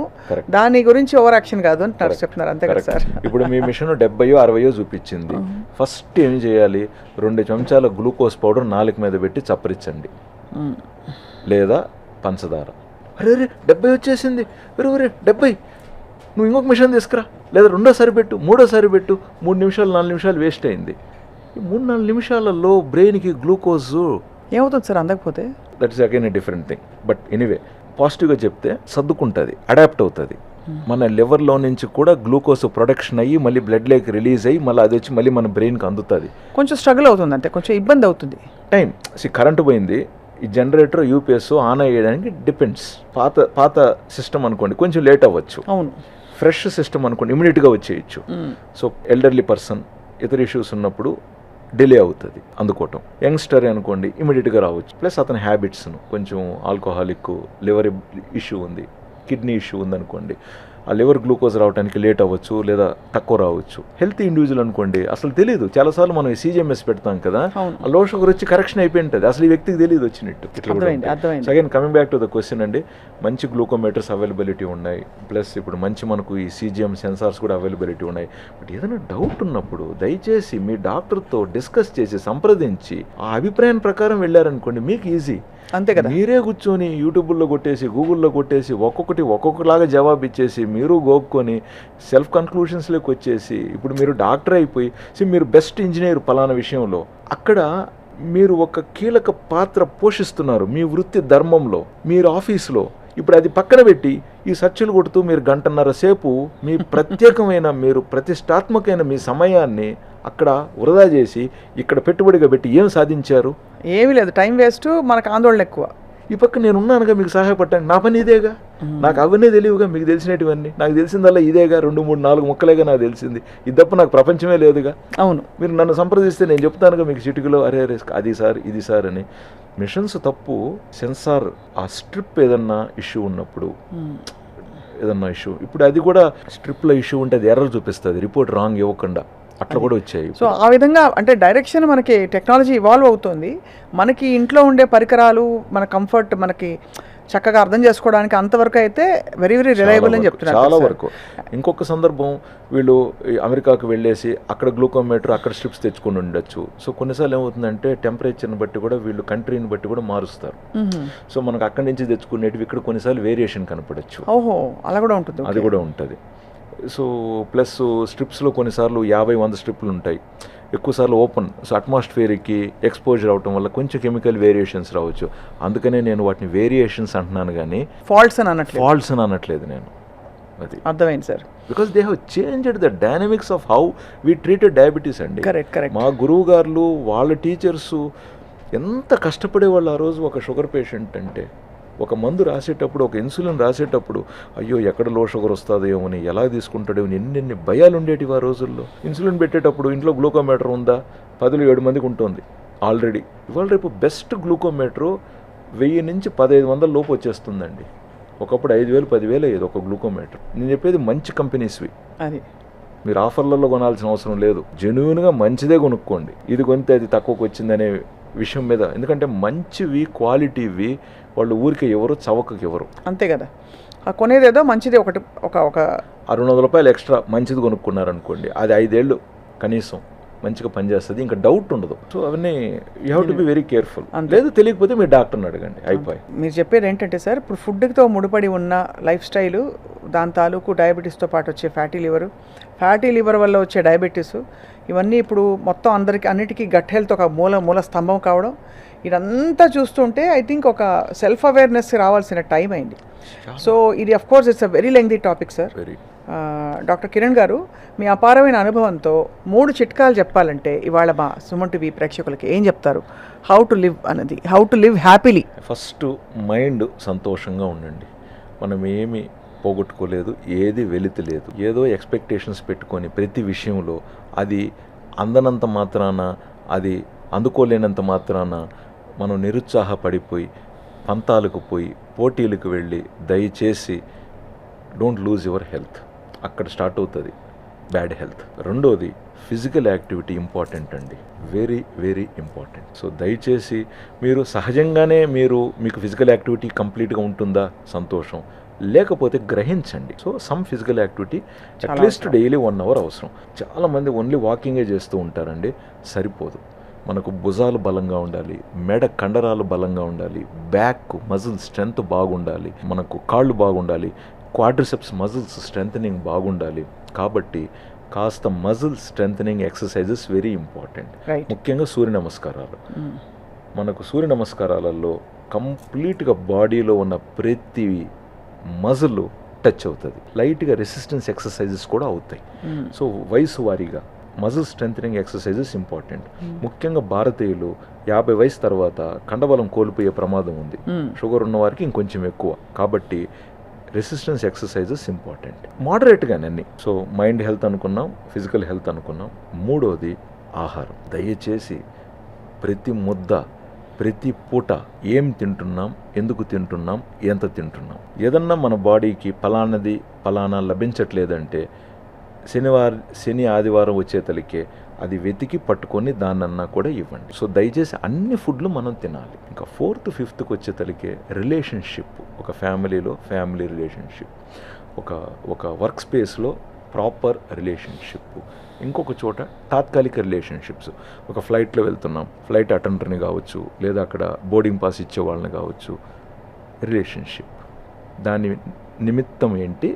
దాని గురించి ఓవర్ యాక్షన్ కాదు అని చెప్తున్నారు. అంతే కదా సార్. ఇప్పుడు మీ మిషన్ 70-60 చూపించింది. ఫస్ట్ ఏం చేయాలి? 2 చెంచాల గ్లూకోజ్ పౌడర్ 4 మీద పెట్టి చప్పరించండి, లేదా పంచదార. అరే 70 వచ్చేసింది, అరే 70, నువ్వు ఇంకొక మిషన్ తీసుకురా, లేదా 2ోసారి పెట్టు, 3ోసారి పెట్టు. 3 నిమిషాలు 4 నిమిషాలు వేస్ట్ అయింది. ఈ 3-4 నిమిషాలలో బ్రెయిన్కి గ్లూకోజ్ ఏమవుతుంది సార్ అందకపోతే? That is again a different thing. But anyway పాజిటివ్గా చెప్తే సర్దుకుంటుంది, అడాప్ట్ అవుతుంది. మన లివర్లో నుంచి కూడా గ్లూకోజ్ ప్రొడక్షన్ అయ్యి మళ్ళీ బ్లడ్లోకి రిలీజ్ అయ్యి మళ్ళీ అది వచ్చి మళ్ళీ మన బ్రెయిన్కి అందుతుంది. కొంచెం స్ట్రగుల్ అవుతుంది, అంటే కొంచెం ఇబ్బంది అవుతుంది. టైం కరెంటు పోయింది, ఈ జనరేటర్ యూపీఎస్ ఆన్ అయ్యేయడానికి డిపెండ్స్. పాత సిస్టమ్ అనుకోండి కొంచెం లేట్ అవ్వచ్చు. అవును. ఫ్రెష్ సిస్టమ్ అనుకోండి ఇమీడియట్గా వచ్చేయచ్చు. సో ఎల్డర్లీ పర్సన్ ఇతర ఇష్యూస్ ఉన్నప్పుడు డిలే అవుతుంది అందుకోవటం. యంగ్స్టర్ అనుకోండి ఇమీడియట్గా రావచ్చు. ప్లస్ అతని హ్యాబిట్స్ను కొంచెం ఆల్కహాలిక్, లివర్ ఇష్యూ ఉంది, కిడ్నీ ఇష్యూ ఉందనుకోండి, ఆ లివర్ గ్లూకోజ్ రావడానికి లేట్ అవ్వచ్చు లేదా తక్కువ రావచ్చు. హెల్తీ ఇండివిజువల్ అనుకోండి అసలు తెలియదు, చాలాసార్లు మనం సీజీఎంఎస్ పెడతాం కదా, ఆ లో షుగర్ వచ్చి కరెక్షన్ అయిపోయి ఉంటుంది, అసలు ఈ వ్యక్తికి తెలియదు వచ్చినట్టు. Again coming back to the question అండి, మంచి గ్లూకోమీటర్స్ అవైలబిలిటీ ఉన్నాయి, ప్లస్ ఇప్పుడు మంచి మనకు ఈ సీజీఎం సెన్సార్స్ కూడా అవైలబిలిటీ ఉన్నాయి. బట్ ఏదైనా డౌట్ ఉన్నప్పుడు దయచేసి మీ డాక్టర్తో డిస్కస్ చేసి సంప్రదించి ఆ అభిప్రాయం ప్రకారం వెళ్ళారనుకోండి మీకు ఈజీ. అంతే కదా. మీరే కూర్చొని యూట్యూబ్లో కొట్టేసి గూగుల్లో కొట్టేసి ఒక్కొక్కలాగా జవాబు ఇచ్చేసి మీరు గోపుకొని సెల్ఫ్ కన్క్లూషన్స్లోకి వచ్చేసి ఇప్పుడు మీరు డాక్టర్ అయిపోయి మీరు బెస్ట్ ఇంజనీర్ పలానా విషయంలో, అక్కడ మీరు ఒక కీలక పాత్ర పోషిస్తున్నారు మీ వృత్తి ధర్మంలో, మీరు ఆఫీస్లో. ఇప్పుడు అది పక్కన పెట్టి ఈ సర్చలు కొడుతూ మీరు 1.5 గంటల సేపు మీ ప్రత్యేకమైన మీరు ప్రతిష్టాత్మకమైన మీ సమయాన్ని అక్కడ వృధా చేసి ఇక్కడ పెట్టుబడిగా పెట్టి ఏం సాధించారు? ఏమీ లేదు, టైం వేస్ట్, మనకు ఆందోళన ఎక్కువ. ఈ పక్క నేను ఉన్నానుగా మీకు సహాయపడ్డాను, నా పని ఇదేగా, నాకు అవన్నీ తెలియవుగా, మీకు తెలిసినటువన్నీ నాకు తెలిసిందల్లా ఇదేగా, 2, 3, 4 ముక్కలేగా నాకు తెలిసింది, ఇది తప్ప నాకు ప్రపంచమే లేదుగా. అవును. మీరు నన్ను సంప్రదిస్తే నేను చెప్తానుగా మీకు చిటికలో అరే అది సార్ ఇది సార్ అని. మిషన్స్ తప్పు, సెన్సార్ ఆ స్ట్రిప్ ఏదన్నా ఇష్యూ ఉన్నప్పుడు ఏదన్నా ఇష్యూ, ఇప్పుడు అది కూడా స్ట్రిప్లో ఇష్యూ ఉంటే అది ఎర్రర్ చూపిస్తుంది, రిపోర్ట్ రాంగ్ ఇవ్వకుండా, అట్లా కూడా వచ్చాయి. సో ఆ విధంగా అంటే డైరెక్షన్ మనకి టెక్నాలజీ ఇవాల్వ్ అవుతుంది, మనకి ఇంట్లో ఉండే పరికరాలు మన కంఫర్ట్ మనకి చక్కగా అర్థం చేసుకోవడానికి అంతవరకు అయితే వెరీ వెరీ రిలయబుల్ అని చెప్తున్నారు చాలా సార్. వరకు. ఇంకొక సందర్భం వీళ్ళు ఈ అమెరికాకు వెళ్ళేసి అక్కడ గ్లూకోమీటర్ అక్కడ స్ట్రిప్స్ తెచ్చుకొని ఉండొచ్చు. సో కొన్నిసార్లు ఏమవుతుందంటే టెంపరేచర్ని బట్టి కూడా వీళ్ళు కంట్రీని బట్టి కూడా మారుస్తారు. సో మనకు అక్కడి నుంచి తెచ్చుకునేటివి ఇక్కడ కొన్నిసార్లు వేరియేషన్ కనపడచ్చు. ఓహో, అలా కూడా ఉంటుంది. అది కూడా ఉంటుంది. సో ప్లస్ స్ట్రిప్స్లో కొన్నిసార్లు 50-100 స్ట్రిప్లు ఉంటాయి, ఎక్కువసార్లు ఓపెన్. సో అట్మాస్ఫియర్కి ఎక్స్పోజర్ అవటం వల్ల కొంచెం కెమికల్ వేరియేషన్స్ రావచ్చు. అందుకనే నేను వాటిని వేరియేషన్స్ అంటున్నాను కానీ ఫాల్ట్స్ అని అనట్లేదు నేను. అది అర్థమైంది sir. Because they have changed the dynamics of how we treated diabetes అండి. కరెక్ట్. మా గురువు గారు వాళ్ళ టీచర్స్ ఎంత కష్టపడేవాళ్ళు ఆ రోజు. ఒక షుగర్ పేషెంట్ అంటే ఒక మందు రాసేటప్పుడు, ఒక ఇన్సులిన్ రాసేటప్పుడు అయ్యో ఎక్కడ లో షుగర్ వస్తుందేమో అని, ఎలా తీసుకుంటాడేమో, ఎన్ని భయాలు ఉండేటివి ఆ రోజుల్లో. ఇన్సులిన్ పెట్టేటప్పుడు ఇంట్లో గ్లూకోమీటర్ ఉందా, 7 మందికి ఉంటుంది ఆల్రెడీ. ఇవాళ రేపు బెస్ట్ గ్లూకోమీటరు 1000 నుంచి 1500 లోపు వచ్చేస్తుందండి. ఒకప్పుడు 5000 10,000 అయ్యేది ఒక గ్లూకోమీటర్. నేను చెప్పేది మంచి కంపెనీస్వి. అది మీరు ఆఫర్లలో కొనాల్సిన అవసరం లేదు, జెన్యూన్గా మంచిదే కొనుక్కోండి. ఇది కొనితే అది తక్కువకు వచ్చిందనే విషయం మీద. ఎందుకంటే మంచివి క్వాలిటీవి వాళ్ళు ఊరికే ఎవరు చవకకి ఎవరు. అంతే కదా. కొనేదేదో మంచిది ఒకటి ఒక 600 రూపాయలు ఎక్స్ట్రా మంచిది కొనుక్కున్నారనుకోండి, అది 5 ఏళ్ళు కనీసం మంచిగా పనిచేస్తుంది, ఇంకా డౌట్ ఉండదు. సో అవన్నీ you have to be very careful. లేదు తెలియకపోతే మీ డాక్టర్ని అడగండి, అయిపోయి. మీరు చెప్పేది ఏంటంటే సార్, ఇప్పుడు ఫుడ్తో ముడిపడి ఉన్న లైఫ్ స్టైలు, దాని తాలూకు డయాబెటీస్తో పాటు వచ్చే ఫ్యాటీ లివర్ వల్ల వచ్చే డయాబెటీస్, ఇవన్నీ ఇప్పుడు మొత్తం అన్నిటికీ గట్ హెల్త్ ఒక మూల స్తంభం కావడం, ఇదంతా చూస్తుంటే ఐ థింక్ ఒక సెల్ఫ్ అవేర్నెస్ రావాల్సిన టైం అయింది. సో ఇది of course it's a very lengthy topic sir. Doctor Kiran గారు, మీ అపారమైన అనుభవంతో 3 చిట్కాలు చెప్పాలంటే ఇవాళ మా సుమన్ టీవీ ప్రేక్షకులకి ఏం చెప్తారు? How to live happily. First mind సంతోషంగా ఉండండి. మనం ఏమి పోగొట్టుకోలేదు, ఏది వెలితలేదు. ఏదో ఎక్స్పెక్టేషన్స్ పెట్టుకొని ప్రతి విషయంలో అది అందనంత మాత్రాన, అది అందుకోలేనంత మాత్రాన మనం నిరుత్సాహపడిపోయి పంతాలకు పోయి పోటీలకు వెళ్ళి దయచేసి డోంట్ లూజ్ యువర్ హెల్త్. అక్కడ స్టార్ట్ అవుతుంది బ్యాడ్ హెల్త్. రెండోది ఫిజికల్ యాక్టివిటీ ఇంపార్టెంట్ అండి, వెరీ వెరీ ఇంపార్టెంట్. సో దయచేసి మీరు సహజంగానే మీకు ఫిజికల్ యాక్టివిటీ కంప్లీట్గా ఉంటుందా, సంతోషం. లేకపోతే గ్రహించండి. So some physical activity at least daily 1 hour అవసరం. చాలామంది ఓన్లీ వాకింగే చేస్తూ ఉంటారండి, సరిపోదు. మనకు భుజాలు బలంగా ఉండాలి, మెడ కండరాలు బలంగా ఉండాలి, బ్యాక్ మజిల్ స్ట్రెంగ్త్ బాగుండాలి, మనకు కాళ్ళు బాగుండాలి, క్వాడ్రిసెప్స్ మజిల్స్ స్ట్రెంథనింగ్ బాగుండాలి. కాబట్టి కాస్త muscle strengthening exercises very important. ముఖ్యంగా సూర్య నమస్కారాలు. మనకు సూర్య నమస్కారాలలో కంప్లీట్గా బాడీలో ఉన్న ప్రతి మజిల్ టచ్ అవుతుంది. లైట్గా రెసిస్టెన్స్ ఎక్సర్సైజెస్ కూడా అవుతాయి. సో వయసు వారీగా మజిల్ స్ట్రెంథనింగ్ ఎక్సర్సైజెస్ ఇంపార్టెంట్. ముఖ్యంగా భారతీయులు 50 వయసు తర్వాత కండబలం కోల్పోయే ప్రమాదం ఉంది. షుగర్ ఉన్న వారికి ఇంకొంచెం ఎక్కువ. కాబట్టి రెసిస్టెన్స్ ఎక్సర్సైజెస్ ఇంపార్టెంట్, మోడరేట్గానే అన్ని. సో మైండ్ హెల్త్ అనుకున్నాం, ఫిజికల్ హెల్త్ అనుకున్నాం. మూడోది ఆహారం. దయచేసి ప్రతి ముద్ద, ప్రతి పూట ఏం తింటున్నాం, ఎందుకు తింటున్నాం, ఎంత తింటున్నాం. ఏదన్నా మన బాడీకి ఫలానా లభించట్లేదంటే శని ఆదివారం వచ్చేతలికే అది వెతికి పట్టుకొని దాన్నన్నా కూడా ఇవ్వండి. సో దయచేసి అన్ని ఫుడ్లు మనం తినాలి. ఇంకా 4th 5th వచ్చేతలికే రిలేషన్షిప్, ఒక ఫ్యామిలీలో ఫ్యామిలీ రిలేషన్షిప్, ఒక వర్క్ స్పేస్లో ప్రాపర్ రిలేషన్షిప్, ఇంకొక చోట తాత్కాలిక రిలేషన్షిప్స్. ఒక ఫ్లైట్లో వెళ్తున్నాం, ఫ్లైట్ అటెండర్ని కావచ్చు, లేదా అక్కడ బోర్డింగ్ పాస్ ఇచ్చే వాళ్ళని కావచ్చు. రిలేషన్షిప్ దాని నిమిత్తం ఏంటి,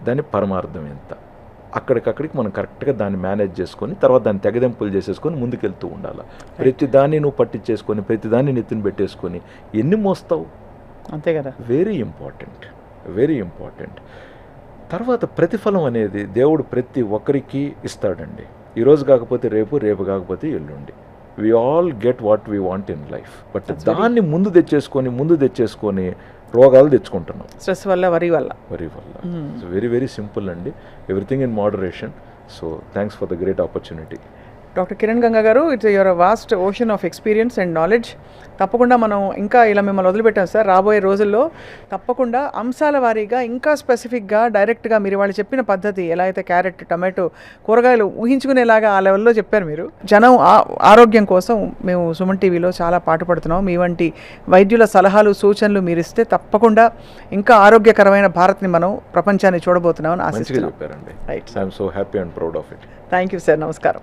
దాని పరమార్థం ఎంత, అక్కడికక్కడికి మనం కరెక్ట్గా దాన్ని మేనేజ్ చేసుకొని తర్వాత దాన్ని తెగదెంపులు చేసేసుకొని ముందుకెళ్తూ ఉండాలి. ప్రతిదాన్ని నువ్వు పట్టించేసుకొని ప్రతిదాన్ని నెత్తిని పెట్టేసుకొని ఎన్ని మోస్తావు? అంతే కదా. Very important, very important. తర్వాత ప్రతిఫలం అనేది దేవుడు ప్రతి ఒక్కరికి ఇస్తాడండి. ఈరోజు కాకపోతే రేపు, రేపు కాకపోతే ఎల్లుండి. We all get what we want in life. But దాన్ని ముందు తెచ్చేసుకొని రోగాలు తెచ్చుకుంటున్నాం, స్ట్రెస్ వల్ల, వరి వల్ల. వెరీ వెరీ సింపుల్ అండి. Everything in moderation. So thanks for the great opportunity. Doctor Kiran Ganga గారు, it's your vast ocean of experience and knowledge. తప్పకుండా మనం ఇంకా ఇలా మిమ్మల్ని వదిలిపెట్టాం సార్. రాబోయే రోజుల్లో తప్పకుండా అంశాల వారీగా ఇంకా స్పెసిఫిక్గా డైరెక్ట్గా మీరు వాళ్ళు చెప్పిన పద్ధతి ఎలా అయితే క్యారెట్, టమాటో, కూరగాయలు ఊహించుకునేలాగా ఆ లెవెల్లో చెప్పారు మీరు. జనం ఆరోగ్యం కోసం మేము సుమన్ టీవీలో చాలా పాటుపడుతున్నాం. మీ వంటి వైద్యుల సలహాలు, సూచనలు మీరు ఇస్తే తప్పకుండా ఇంకా ఆరోగ్యకరమైన భారత్ని మనం ప్రపంచాన్ని చూడబోతున్నామని ఆశిస్తున్నాం. చెప్పారండి. Right. I'm so happy and proud of it. Thank you sir. నమస్కారం.